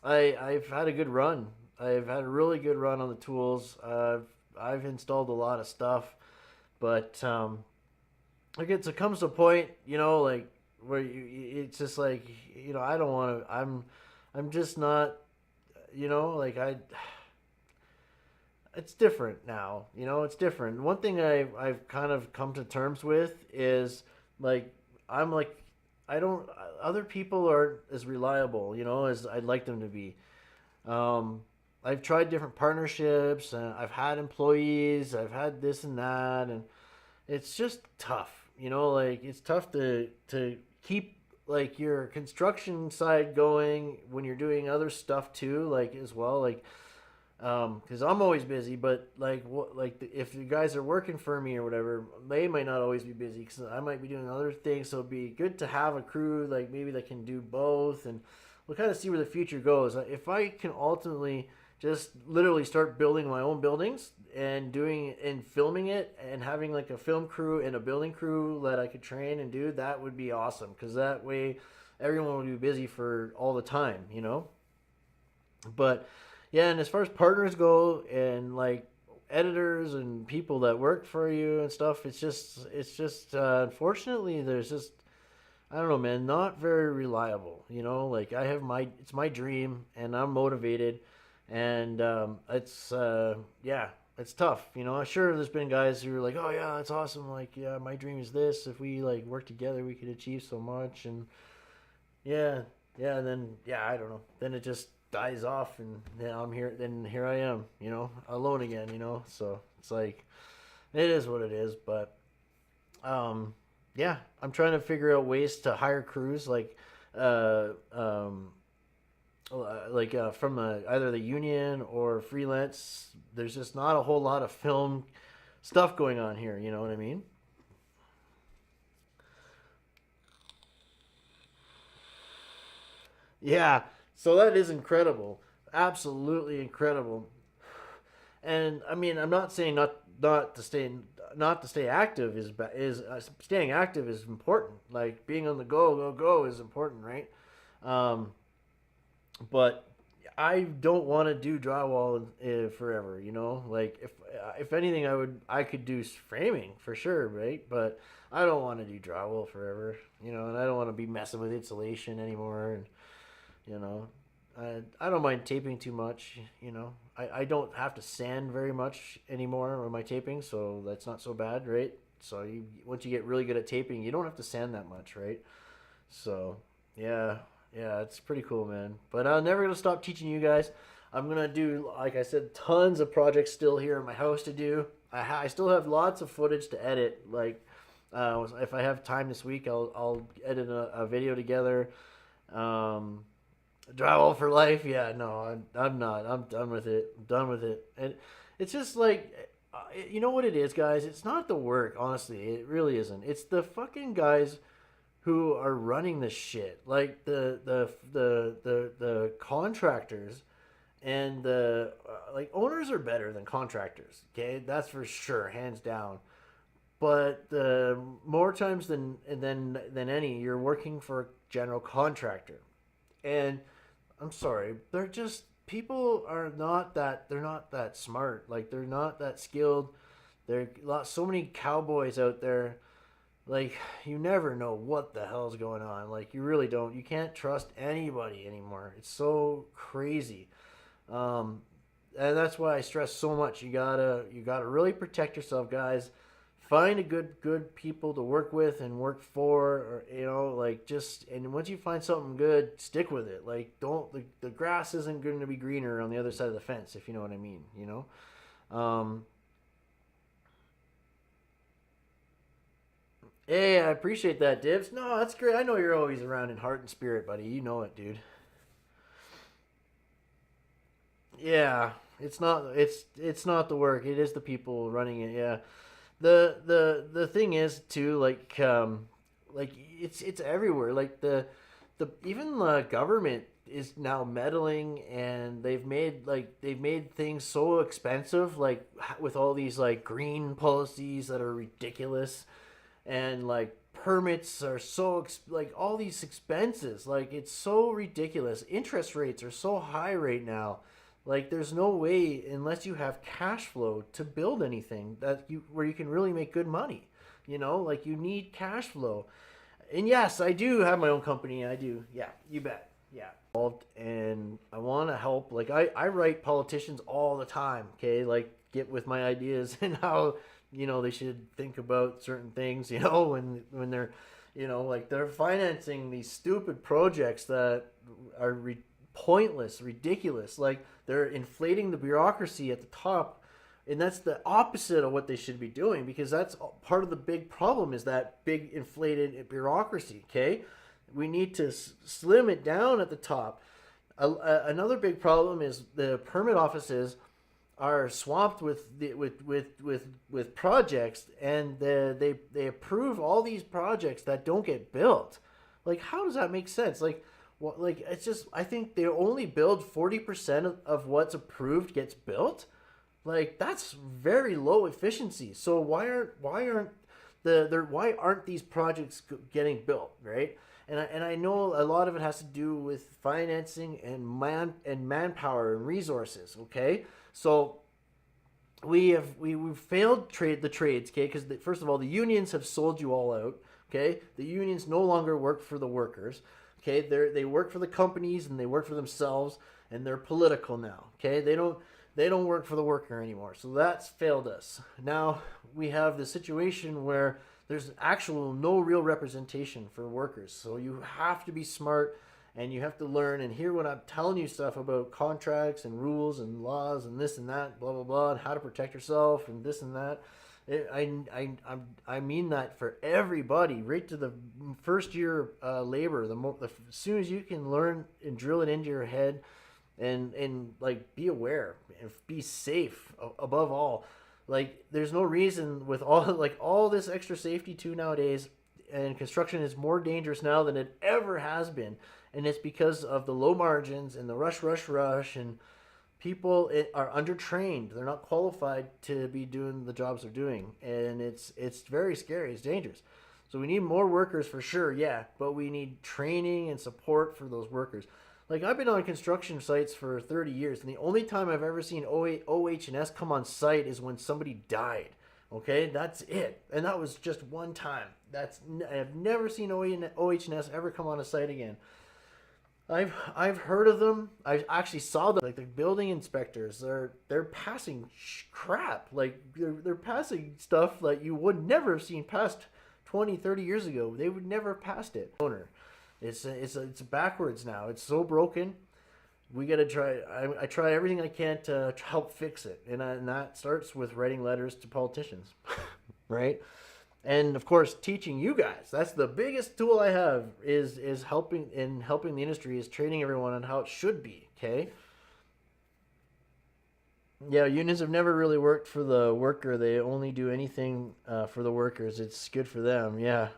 had a good run. I've had a really good run on the tools. I've installed a lot of stuff, but like it comes to a point, like where it's just like I don't want to. I'm just not, like it's different now. It's different. One thing I've kind of come to terms with is like I'm like I don't. Other people aren't as reliable, as I'd like them to be. Um, I've tried different partnerships, and I've had employees. I've had this and that, and it's just tough. Like it's tough to keep like your construction side going when you're doing other stuff too, like as well, like because I'm always busy, but like what, like if you guys are working for me or whatever, they might not always be busy because I might be doing other things. So it'd be good to have a crew like maybe that can do both, and we'll kind of see where the future goes. If I can ultimately just literally start building my own buildings and doing and filming it and having like a film crew and a building crew that I could train and do, that would be awesome because that way everyone would be busy for all the time. But yeah, and as far as partners go and like editors and people that work for you and stuff, it's just unfortunately there's just I don't know, man, not very reliable. Like it's my dream and I'm motivated, and yeah, it's tough. Sure, there's been guys who are like, oh yeah, that's awesome. Like yeah, my dream is this. If we like work together, we could achieve so much, and yeah, yeah, and then yeah, I don't know. Then it just dies off, and then I'm here. Then here I am, alone again. So it's like it is what it is. But yeah, I'm trying to figure out ways to hire crews, uh, um, from either the union or freelance. There's just not a whole lot of film stuff going on here. You know what I mean? Yeah. So that is incredible. Absolutely incredible. And I mean, I'm not saying not to stay active staying active is important. Like being on the go is important, right? Um, but I don't want to do drywall forever. Like if anything, I could do framing for sure, right? But I don't want to do drywall forever. And I don't want to be messing with insulation anymore. And you know, I don't mind taping too much. I don't have to sand very much anymore on my taping, so that's not so bad, right? So once you get really good at taping, you don't have to sand that much, right? So yeah, yeah, it's pretty cool, man. But I'm never gonna stop teaching you guys. I'm gonna do, like I said, tons of projects still here in my house to do. I still have lots of footage to edit. Like, if I have time this week, I'll edit a video together. Um, Drywall for life? Yeah, no, I'm not. I'm done with it. I'm done with it. And it's just like, you know what it is, guys? It's not the work, honestly. It really isn't. It's the fucking guys who are running the shit. Like the contractors and the like owners are better than contractors. Okay, that's for sure, hands down. But the more times than any, you're working for a general contractor, and I'm sorry, they're just people are not that, they're not that smart. Like, they're not that skilled. So many cowboys out there. Like, you never know what the hell's going on. Like, you really don't. You can't trust anybody anymore. It's so crazy. Um, and that's why I stress so much. You gotta really protect yourself, guys. Find a good people to work with and work for, or like, just, and once you find something good, stick with it. Like, don't the grass isn't going to be greener on the other side of the fence, if you know what I mean. Um, hey, I appreciate that, Dibs. No, that's great. I know you're always around in heart and spirit, buddy. You know it, dude. Yeah, it's not the work. It is the people running it. Yeah. The thing is too, like, it's everywhere. Like, the even the government is now meddling, and they've made things so expensive, like, with all these, like, green policies that are ridiculous, and, like, permits are so like, all these expenses, like, it's so ridiculous. Interest rates are so high right now. Like, there's no way, unless you have cash flow, to build anything that you where you can really make good money. Like, you need cash flow. And yes, I do have my own company. I do. Yeah, you bet. Yeah. And I want to help. Like, I write politicians all the time. Okay, like, get with my ideas and how they should think about certain things. When they're like, they're financing these stupid projects that are pointless, ridiculous. Like, they're inflating the bureaucracy at the top, and that's the opposite of what they should be doing, because that's part of the big problem, is that big inflated bureaucracy. Okay, we need to slim it down at the top. Another big problem is the permit offices are swamped with projects, and they approve all these projects that don't get built. Like, how does that make sense? Like, what, like, it's just, I think they only build 40% of what's approved gets built. Like, that's very low efficiency. So why aren't these projects getting built, right? And I know a lot of it has to do with financing and manpower and resources. Okay, so we've failed the trades. Okay, because first of all, the unions have sold you all out. Okay, the unions no longer work for the workers. Okay, they work for the companies, and they work for themselves, and they're political now. Okay, they don't work for the worker anymore. So that's failed us. Now we have the situation where there's no real representation for workers. So you have to be smart, and you have to learn and hear when I'm telling you stuff about contracts and rules and laws and this and that, blah blah blah, and how to protect yourself and this and that. I mean that for everybody, right to the first year labor. As soon as you can learn and drill it into your head, and like, be aware and be safe above all. Like, there's no reason, with all this extra safety too nowadays, and construction is more dangerous now than it ever has been, and it's because of the low margins and the rush, and people are undertrained. They're not qualified to be doing the jobs they're doing, and it's very scary. It's dangerous. So we need more workers for sure, yeah, but we need training and support for those workers. Like, I've been on construction sites for 30 years, and the only time I've ever seen OH&S come on site is when somebody died. Okay, that's it, and that was just one time. I've never seen OH&S ever come on a site again. I've heard of them. I actually saw them. Like, the building inspectors, they're passing crap. Like, they're passing stuff that you would never have seen passed 20, 30 years ago. They would never have passed it. It's backwards now. It's so broken. We gotta try. I try everything I can to help fix it, and that starts with writing letters to politicians, right? And of course, teaching you guys. That's the biggest tool I have, is helping the industry, is training everyone on how it should be. Okay. Yeah, unions have never really worked for the worker. They only do anything for the workers. It's good for them. Yeah.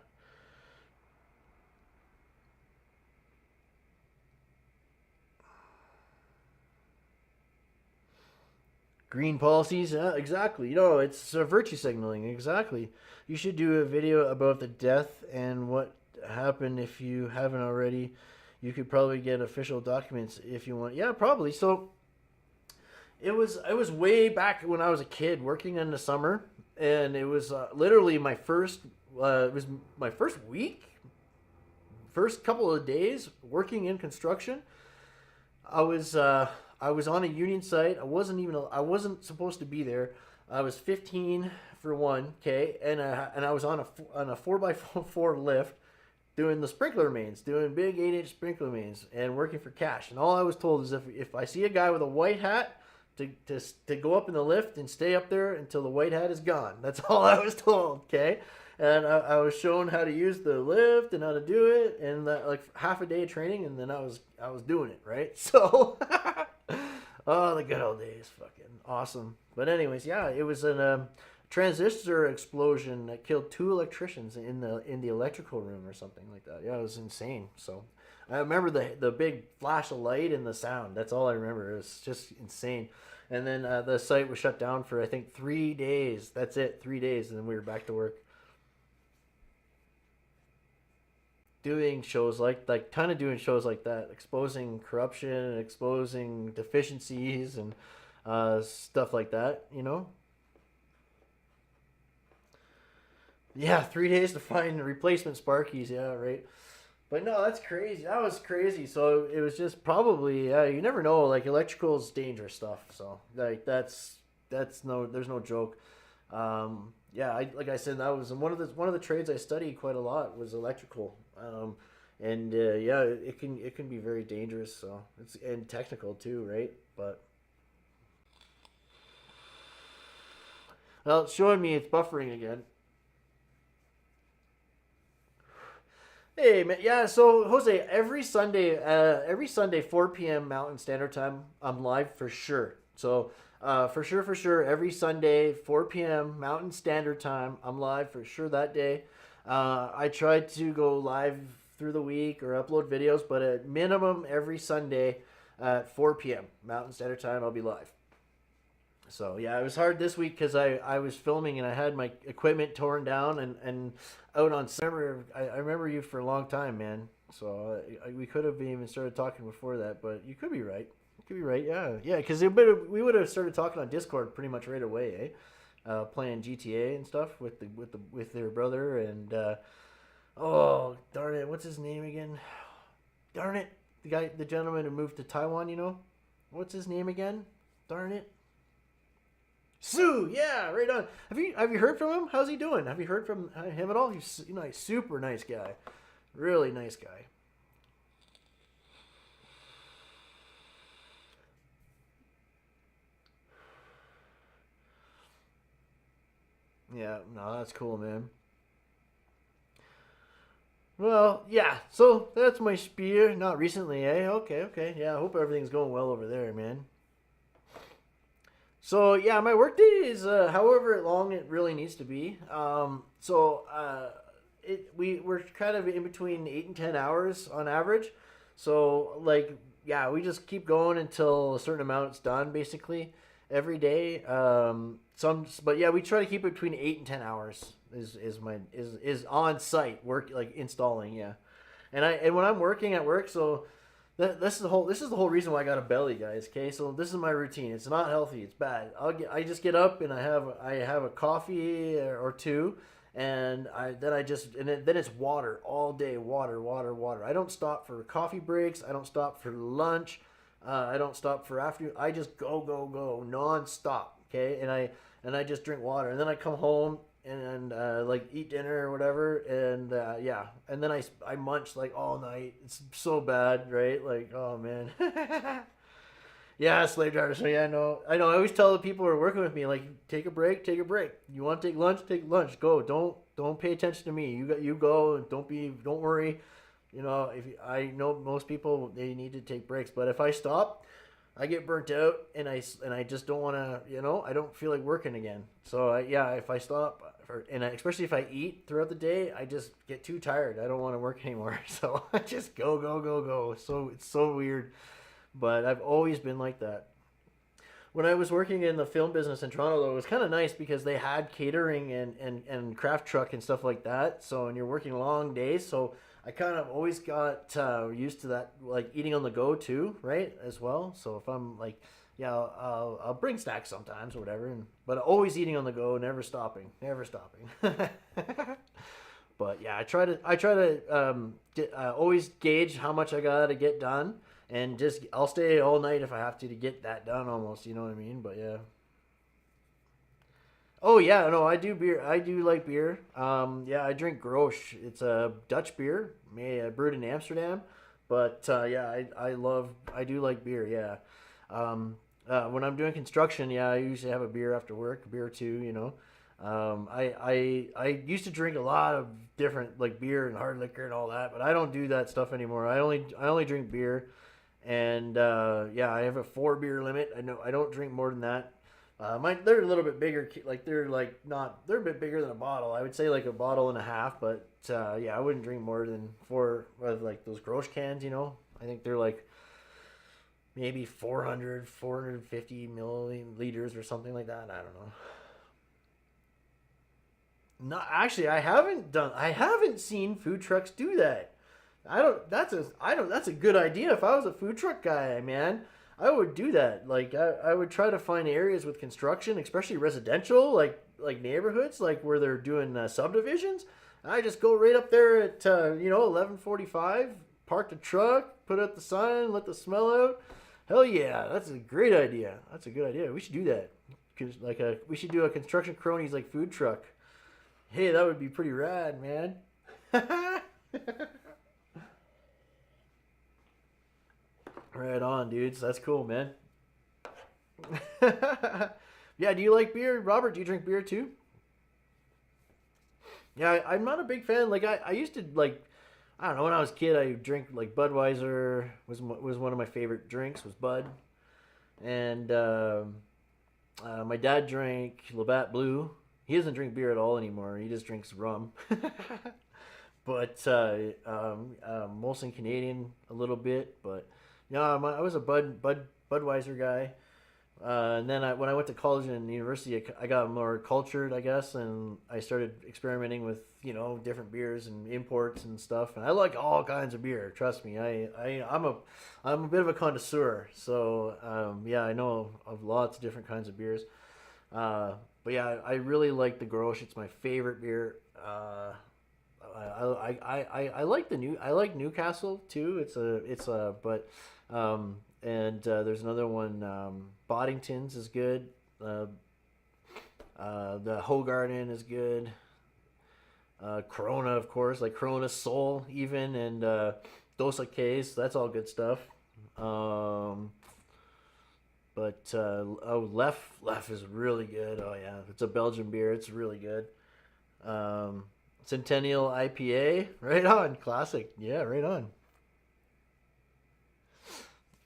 Green policies, yeah, exactly. It's virtue signaling, exactly. You should do a video about the death and what happened if you haven't already. You could probably get official documents if you want. Yeah, probably. So it was way back when I was a kid working in the summer, and it was literally my first. It was my first week, first couple of days working in construction. I was I was on a union site. I wasn't supposed to be there. I was 15 for one, okay, and I was on a 4x4 lift doing the sprinkler mains, doing big 8-inch sprinkler mains, and working for cash. And all I was told is if I see a guy with a white hat, to go up in the lift and stay up there until the white hat is gone. That's all I was told, okay? And I was shown how to use the lift and how to do it, and like half a day of training, and then I was doing it, right? So, oh, the good old days, fucking awesome. But anyways, yeah, it was a transistor explosion that killed 2 electricians in the electrical room or something like that. Yeah, it was insane. So I remember the big flash of light and the sound. That's all I remember. It was just insane. And then the site was shut down for I think 3 days. That's it, 3 days, and then we were back to work. Doing shows doing shows like that, exposing corruption and exposing deficiencies and stuff like that, you know. Yeah, 3 days to find replacement Sparkies. Yeah, right. But no, that's crazy. That was crazy. So it was just probably, yeah, you never know. Like electrical's dangerous stuff. So like that's no, there's no joke. Yeah, like I said, that was one of the trades I studied quite a lot was electrical. And yeah, it can be very dangerous. So it's and technical too, right? But well, it's showing me it's buffering again. Hey man, yeah. So Jose, every Sunday, 4 p.m. Mountain Standard Time, I'm live for sure. So, for sure, every Sunday, 4 p.m. Mountain Standard Time, I'm live for sure that day. I try to go live through the week or upload videos, but at minimum every Sunday at 4 p.m. Mountain Standard Time, I'll be live. So yeah, it was hard this week because I was filming and I had my equipment torn down and out on. I remember you for a long time, man. So we could have even started talking before that, but you could be right. You could be right, yeah, because we would have started talking on Discord pretty much right away, playing GTA and stuff with their brother and oh darn it, what's his name again? Darn it, the gentleman who moved to Taiwan, you know, what's his name again? Darn it. Sue, yeah, right on. Have you heard from him? How's he doing? Have you heard from him at all? He's super nice guy, really nice guy. Yeah, no, that's cool, man. Well, yeah. So that's my spear. Not recently, eh? Okay, okay. Yeah, I hope everything's going well over there, man. So yeah, my workday is however long it really needs to be. We're kind of in between 8 and 10 hours on average. So like yeah, we just keep going until a certain amount's done basically every day. But yeah, we try to keep it between 8 and 10 hours is on site work like installing. Yeah, and when I'm working at work, so this is the whole reason why I got a belly, guys. Okay, so this is my routine. It's not healthy. It's bad. I just get up and I have a coffee or two, and then it's water all day. Water, water, water. I don't stop for coffee breaks. I don't stop for lunch. I don't stop for afternoon. I just go go go non-stop. Okay, and I just drink water, and then I come home and like eat dinner or whatever, and yeah, and then I munch like all night. It's so bad, right? Like, oh man. Yeah, slave driver. So yeah, I know. I always tell the people who are working with me, like, take a break, take a break. You want to take lunch, take lunch. Go. Don't pay attention to me. You go and don't worry. You know, I know most people, they need to take breaks, but if I stop, I get burnt out, and I just don't want to, I don't feel like working again. So yeah, if I stop, especially if I eat throughout the day, I just get too tired. I don't want to work anymore. So I just go go go go. So it's so weird, but I've always been like that. When I was working in the film business in Toronto, though, it was kind of nice because they had catering and craft truck and stuff like that. So, and you're working long days. So I kind of always got used to that, like eating on the go too, right? As well. So if I'm like, yeah, I'll bring snacks sometimes or whatever, but always eating on the go, never stopping, never stopping. But yeah, I try to always gauge how much I gotta get done, and just I'll stay all night if I have to get that done. Almost, you know what I mean? But yeah. Oh yeah, no, I do beer. I do like beer. Yeah, I drink Groosh. It's a Dutch beer, made brewed in Amsterdam. But yeah, I do like beer. Yeah. When I'm doing construction, yeah, I usually have a beer after work, a beer or two. I used to drink a lot of different like beer and hard liquor and all that, but I don't do that stuff anymore. I only drink beer, and yeah, I have a 4 beer limit. I know I don't drink more than that. They're a little bit bigger, like they're like not they're a bit bigger than a bottle. I would say like a bottle and a half, but yeah, I wouldn't drink more than 4 of like those Groosh cans. I think they're like maybe 450 milliliters or something like that. I don't know. No, actually, I haven't seen food trucks do that. I don't. That's a good idea. If I was a food truck guy, man, I would do that. Like, I would try to find areas with construction, especially residential, like neighborhoods, like where they're doing subdivisions. I just go right up there at 11:45, park the truck, put out the sign, let the smell out. Hell yeah, that's a great idea. That's a good idea. We should do that. We should do a construction cronies like food truck. Hey, that would be pretty rad, man. Right on, dudes. That's cool, man. Yeah, do you like beer? Robert, do you drink beer too? Yeah, I'm not a big fan. Like I used to like I don't know, when I was a kid I drink like Budweiser was one of my favorite drinks was Bud. And my dad drank Labatt Blue. He doesn't drink beer at all anymore. He just drinks rum. But Molson Canadian a little bit. But no, I was a Budweiser guy. And then when I went to college and university, I got more cultured, I guess, and I started experimenting with different beers and imports and stuff. And I like all kinds of beer. Trust me, I'm a bit of a connoisseur. So yeah, I know of lots of different kinds of beers. But yeah, I really like the Grolsch. It's my favorite beer. I like I like Newcastle too. But and there's another one. Boddington's is good. The Hogarden is good. Corona, of course, like Corona Soul, even, and Dos Equis. That's all good stuff. Um, but Lef is really good. Oh yeah, it's a Belgian beer. It's really good. Um, Centennial IPA, right on, classic. Yeah, right on.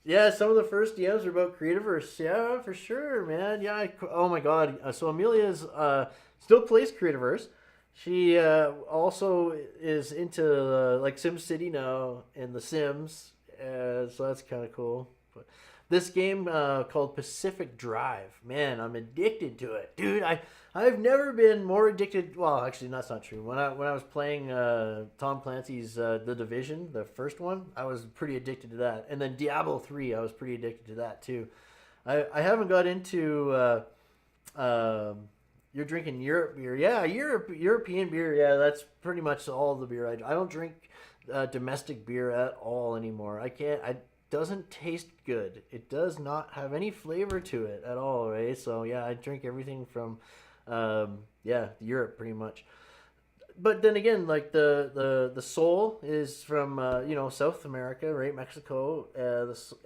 Yeah, some of the first DMs are about Creativerse. Yeah, for sure, man. Yeah, oh my God. So Amelia's still plays Creativerse. She also is into like SimCity now and The Sims, so that's kind of cool. But this game called Pacific Drive, man, I'm addicted to it, dude. I've never been more addicted. Well, actually, that's not true. When I was playing Tom Clancy's The Division, the first one, I was pretty addicted to that. And then Diablo 3, I was pretty addicted to that too. I haven't got into. You're drinking Europe beer, yeah, European beer, yeah. That's pretty much all the beer I don't drink domestic beer at all anymore. I can't. I doesn't taste good. It does not have any flavor to it at all, right? So yeah, I drink everything from yeah, Europe pretty much. But then again, like the soul is from South America, right? Mexico.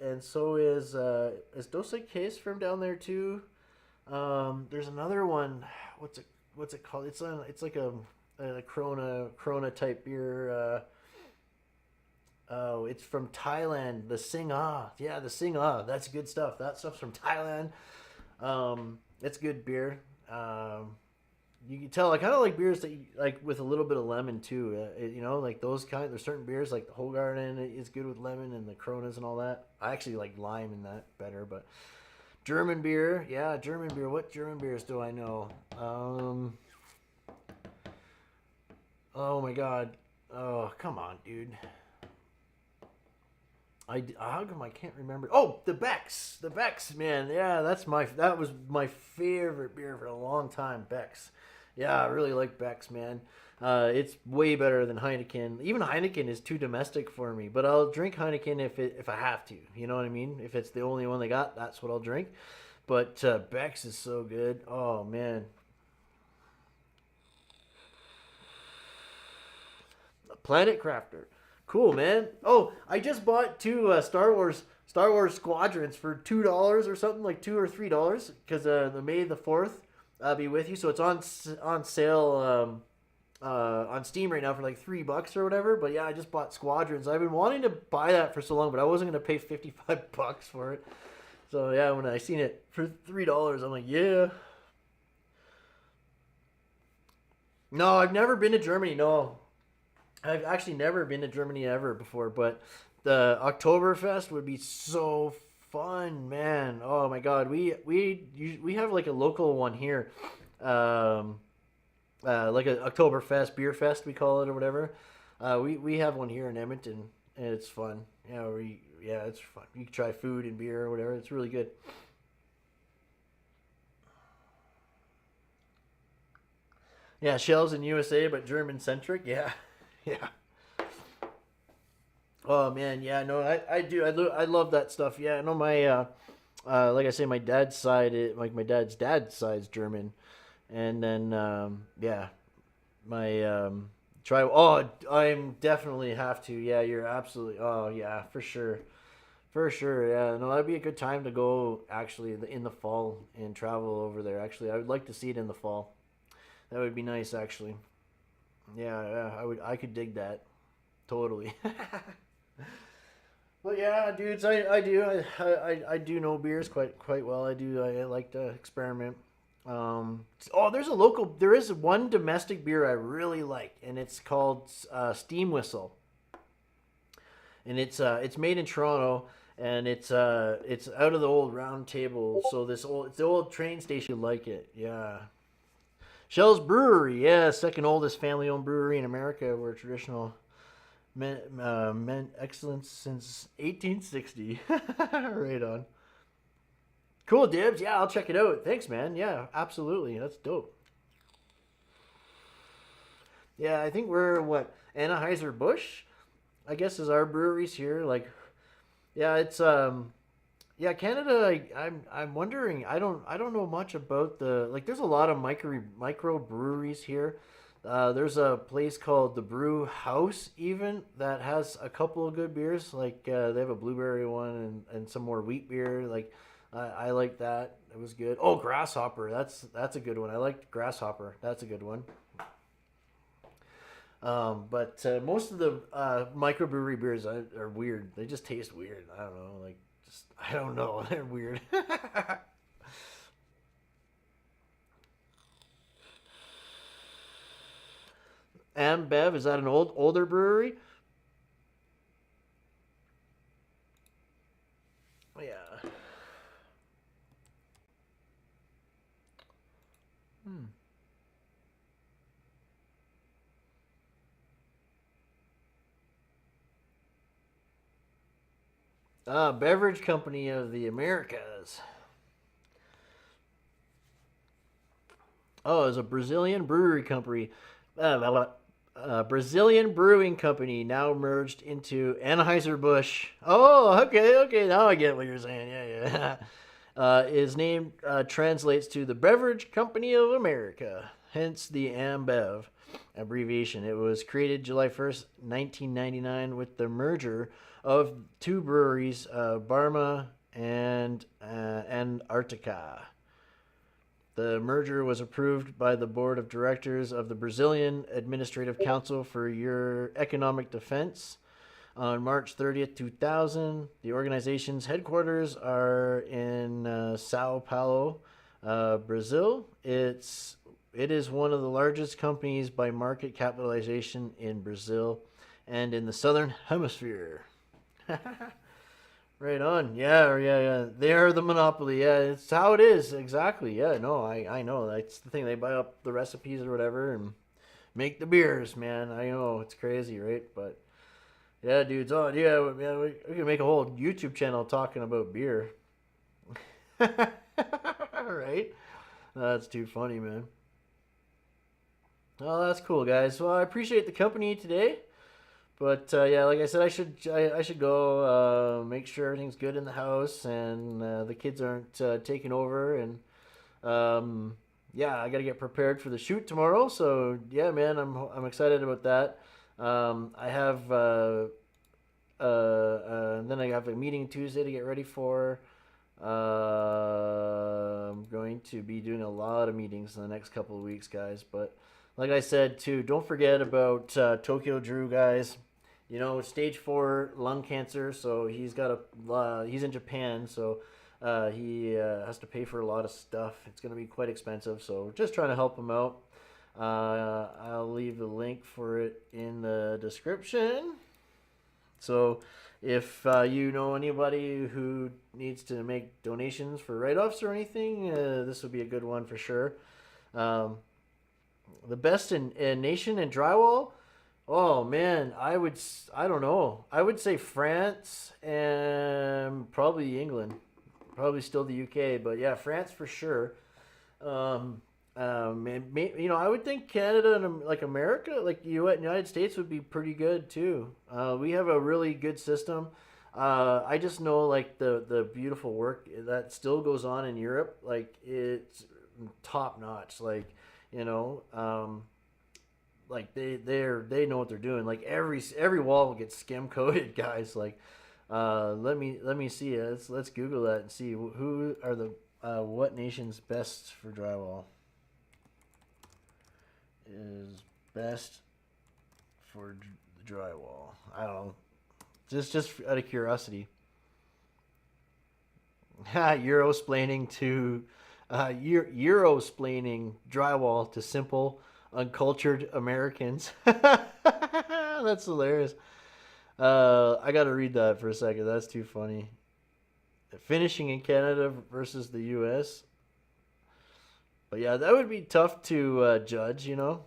And so is Dos Equis from down there too. There's another one. What's it called? It's like a Corona type beer. Oh, it's from Thailand. The Sing Ah. Yeah, the Sing Ah. That's good stuff. That stuff's from Thailand. It's good beer. You can tell I kind of like beers that like with a little bit of lemon too. Like those kind. There's certain beers like the Hoegaarden is good with lemon and the Coronas and all that. I actually like lime in that better, but German beer, yeah, German beer. What German beers do I know? Oh my God. Oh, come on, dude. How come I can't remember? Oh, the Beck's, man. Yeah, that was my favorite beer for a long time. Beck's. Yeah, I really like Beck's, man. It's way better than Heineken. Even Heineken is too domestic for me, but I'll drink Heineken if I have to. You know what I mean? If it's the only one they got, that's what I'll drink. But Beck's is so good. Oh man, Planet Crafter. Cool, man. Oh, I just bought two Star Wars Squadrons for $2 or something, like $2 or $3, because the May the 4th be with you. So it's on sale on Steam right now for like $3 or whatever. But yeah, I just bought Squadrons. I've been wanting to buy that for so long, but I wasn't gonna pay $55 for it. So yeah, when I seen it for $3, I'm like, yeah. No, I've never been to Germany. No, I've actually never been to Germany ever before, but the Oktoberfest would be so fun, man. Oh my God, we have like a local one here, um, like a Oktoberfest beer fest we call it or whatever. We have one here in Edmonton, and it's fun. Yeah, it's fun. You can try food and beer or whatever. It's really good. Yeah, shells in USA, but German centric. Yeah, yeah. Oh man, yeah, no, I do, I love that stuff. Yeah, I know like I say, my dad's side, like my dad's side's German, and then yeah, my try. Oh, I'm definitely have to. Yeah, you're absolutely. Oh yeah, for sure. Yeah, no, that'd be a good time to go actually in the fall and travel over there. Actually, I would like to see it in the fall. That would be nice, actually. Yeah, yeah, I could dig that totally. But yeah, dudes, I do know beers quite well. I like to experiment. There is one domestic beer I really like, and it's called Steam Whistle, and it's made in Toronto, and it's out of the old Round Table. So it's the old train station. You like it, yeah. Shell's Brewery, yeah, second oldest family owned brewery in America. We're traditional meant excellence since 1860. Right on. Cool, Dibs. Yeah, I'll check it out. Thanks, man. Yeah, absolutely. That's dope. Yeah, I think we're what Anheuser-Busch, I guess, is our breweries here. Like, yeah, it's yeah, Canada. I'm wondering. I don't know much about the like. There's a lot of micro breweries here. There's a place called the Brew House even that has a couple of good beers. Like they have a blueberry one and some more wheat beer. Like I like that. It was good. Oh, Grasshopper. That's a good one. I liked Grasshopper. That's a good one. But most of the microbrewery beers are weird. They just taste weird. I don't know. Like just I don't know. They're weird. Ambev, is that an older brewery? Yeah. Hmm. Beverage Company of the Americas. Oh, it's a Brazilian brewery company. Brazilian brewing company now merged into Anheuser-Busch. Oh, okay. Now I get what you're saying. Yeah. Is named translates to the Beverage Company of America, hence the AmBev abbreviation. It was created July 1st, 1999, with the merger of two breweries, Barma and Antarctica. The merger was approved by the board of directors of the Brazilian Administrative Council for Your Economic Defense on March 30th, 2000. The organization's headquarters are in Sao Paulo, Brazil. It is one of the largest companies by market capitalization in Brazil and in the Southern Hemisphere. Right on. Yeah. They are the monopoly. Yeah, it's how it is. Exactly. Yeah, no, I know. That's the thing. They buy up the recipes or whatever and Make the beers, man. I know it's crazy, right? But yeah, dudes. Oh, yeah, man. We can make a whole YouTube channel talking about beer. Right? That's too funny, man. Oh, that's cool, guys. Well, I appreciate the company today. But yeah, like I said, I should go make sure everything's good in the house and the kids aren't taking over. And yeah, I got to get prepared for the shoot tomorrow. So yeah, man, I'm excited about that. I have then I have a meeting Tuesday to get ready for. I'm going to be doing a lot of meetings in the next couple of weeks, guys. But like I said, too, don't forget about Tokyo Drew, guys. You know, stage 4 lung cancer, so he's in Japan, so he has to pay for a lot of stuff. It's going to be quite expensive, so just trying to help him out. I'll leave the link for it in the description. So if you know anybody who needs to make donations for write-offs or anything, this would be a good one for sure. The best in nation in drywall. Oh man, I don't know. I would say France and probably England, probably still the UK, but yeah, France for sure. You know, I would think Canada and like America, like United States, would be pretty good too. We have a really good system. I just know like the beautiful work that still goes on in Europe, like it's top notch. Like you know, like they know what they're doing. Like every wall gets skim coated, guys. Like let me see. Let's Google that and see who are the what nation's best for drywall. Is best for drywall. I don't know. Just out of curiosity. Eurosplaining to Eurosplaining drywall to simple, uncultured Americans. That's hilarious. I gotta read that for a second. That's too funny. Finishing in Canada versus the U.S. But yeah, that would be tough to judge, you know.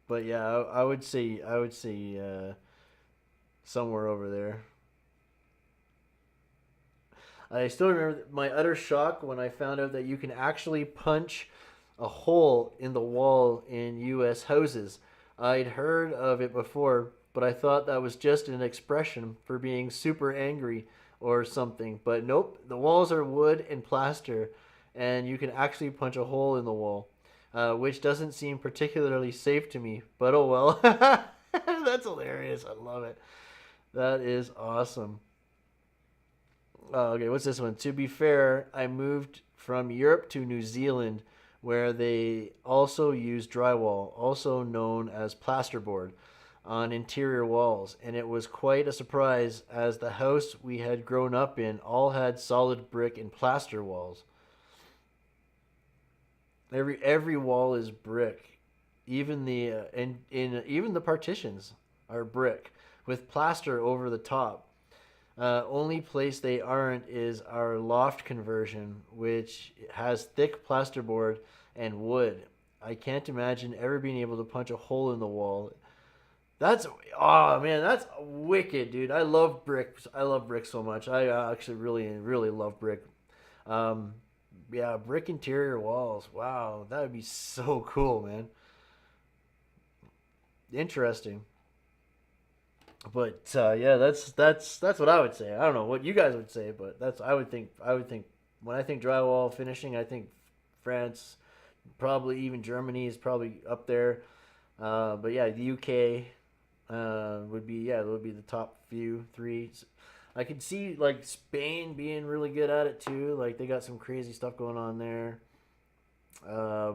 But yeah, I would say somewhere over there. I still remember my utter shock when I found out that you can actually punch a hole in the wall in U.S. houses. I'd heard of it before, but I thought that was just an expression for being super angry or something. But nope, the walls are wood and plaster, and you can actually punch a hole in the wall, which doesn't seem particularly safe to me. But oh well. That's hilarious. I love it. That is awesome. Okay, what's this one? To be fair, I moved from Europe to New Zealand, where they also use drywall, also known as plasterboard, on interior walls, and it was quite a surprise as the house we had grown up in all had solid brick and plaster walls. Every wall is brick, even the even the partitions are brick with plaster over the top. Only place they aren't is our loft conversion, which has thick plasterboard and wood. I can't imagine ever being able to punch a hole in the wall. That's oh man, that's wicked, dude. I love brick. I love brick so much. I actually really love brick. Um, yeah, brick interior walls. Wow, that would be so cool, man. Interesting. But yeah, that's what I would say. I don't know what you guys would say, but that's I would think when I think drywall finishing, I think France, probably even Germany is probably up there. But yeah, the UK would be the top few three. I could see like Spain being really good at it too. Like they got some crazy stuff going on there. Uh,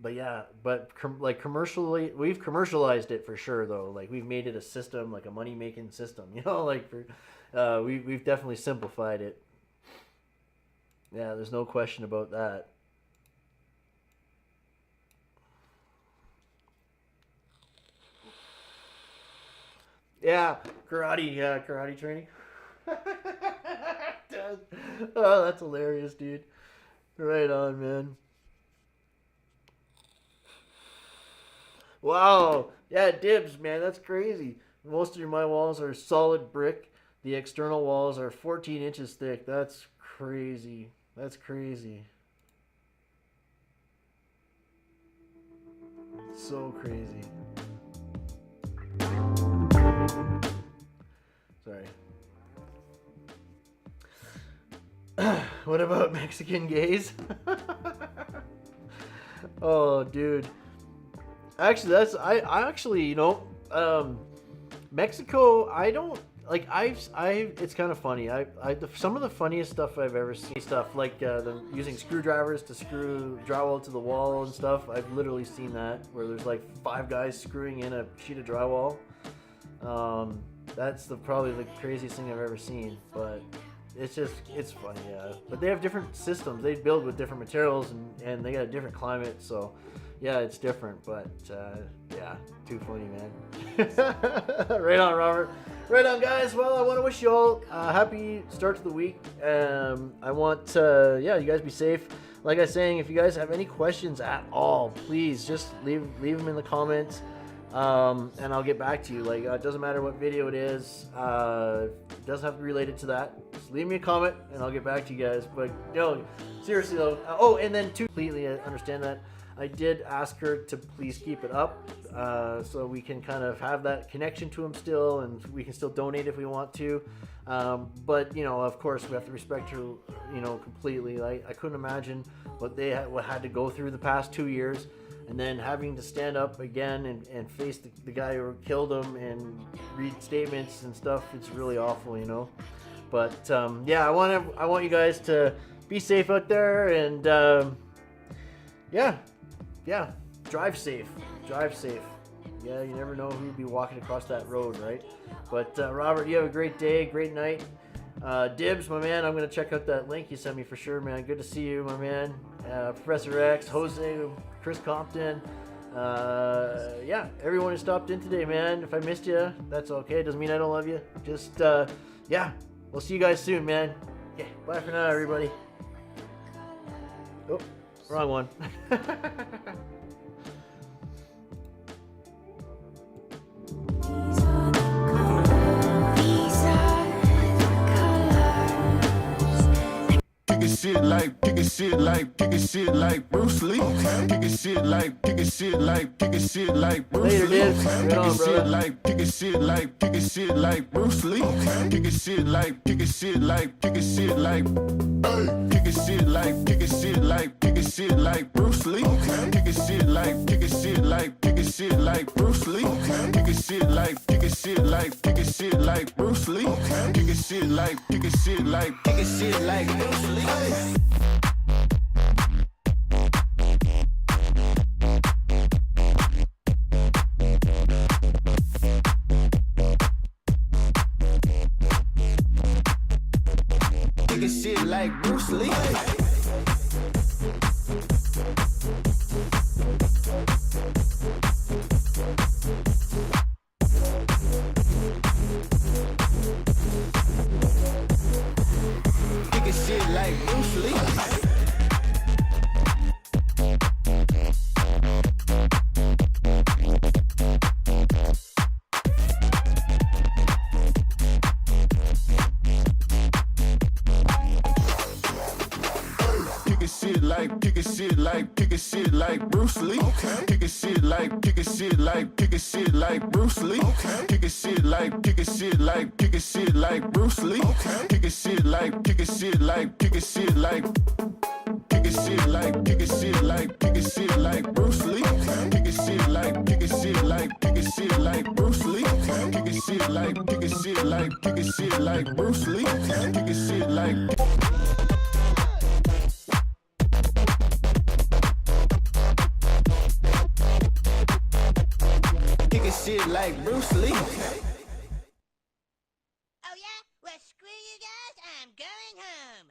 but yeah, but like commercially, we've commercialized it for sure though. Like we've made it a system, like a money making system. You know, like for we've definitely simplified it. Yeah, there's no question about that. Yeah, karate, yeah, karate training. Oh, that's hilarious, dude. Right on, man. Wow. Yeah, dibs, man. That's crazy. Most of my walls are solid brick. The external walls are 14 inches thick. That's crazy. That's crazy. So crazy. Sorry. What about Mexican gays? Oh, dude. Actually, I actually, Mexico, I don't like. It's kind of funny. Some of the funniest stuff I've ever seen, stuff like using screwdrivers to screw drywall to the wall and stuff. I've literally seen that where there's like 5 guys screwing in a sheet of drywall. That's probably the craziest thing I've ever seen, but it's funny, yeah. But they have different systems. They build with different materials and they got a different climate, so yeah, it's different. But yeah, too funny, man. Right on, Robert. Right on, guys. Well, I want to wish you all a happy start to the week. I want you guys be safe. Like I was saying, if you guys have any questions at all, please just leave them in the comments. And I'll get back to you. Like, it doesn't matter what video it is. It doesn't have to be related to that. Just leave me a comment and I'll get back to you guys. But seriously though. Oh, and then completely understand that I did ask her to please keep it up, so we can kind of have that connection to him still, and we can still donate if we want to. But of course, we have to respect her, completely. Like, I couldn't imagine what they had to go through the past 2 years. And then having to stand up again and face the guy who killed him and read statements and stuff, it's really awful, But yeah, I want you guys to be safe out there, and yeah, drive safe. Yeah, you never know who'd be walking across that road, right? But Robert, you have a great day, great night. Dibs, my man, I'm gonna check out that link you sent me for sure, man. Good to see you, my man. Professor X, Jose, Chris Compton, yeah, everyone who stopped in today, man. If I missed you, that's okay. Doesn't mean I don't love you. Just yeah, we'll see you guys soon, man. Yeah, bye for now, everybody. Oh, wrong one. Kick it shit like Bruce Lee. Kick it shit like Bruce Lee. Kick it shit like Bruce Lee. Kick it shit like Bruce Lee. Kick it shit like Bruce Lee. Kick it shit like Bruce Lee. Kick it shit like Bruce Lee. Shit like Bruce Lee. Shit like Bruce Lee. Kick it shit like Bruce Lee. Kick it shit like Bruce Lee. Kick it shit like Bruce Lee. Kick it shit like Bruce Lee. Kick it shit like Bruce Lee. Kick it shit like shit like Bruce Lee. Oh yeah? Well, screw you guys, I'm going home.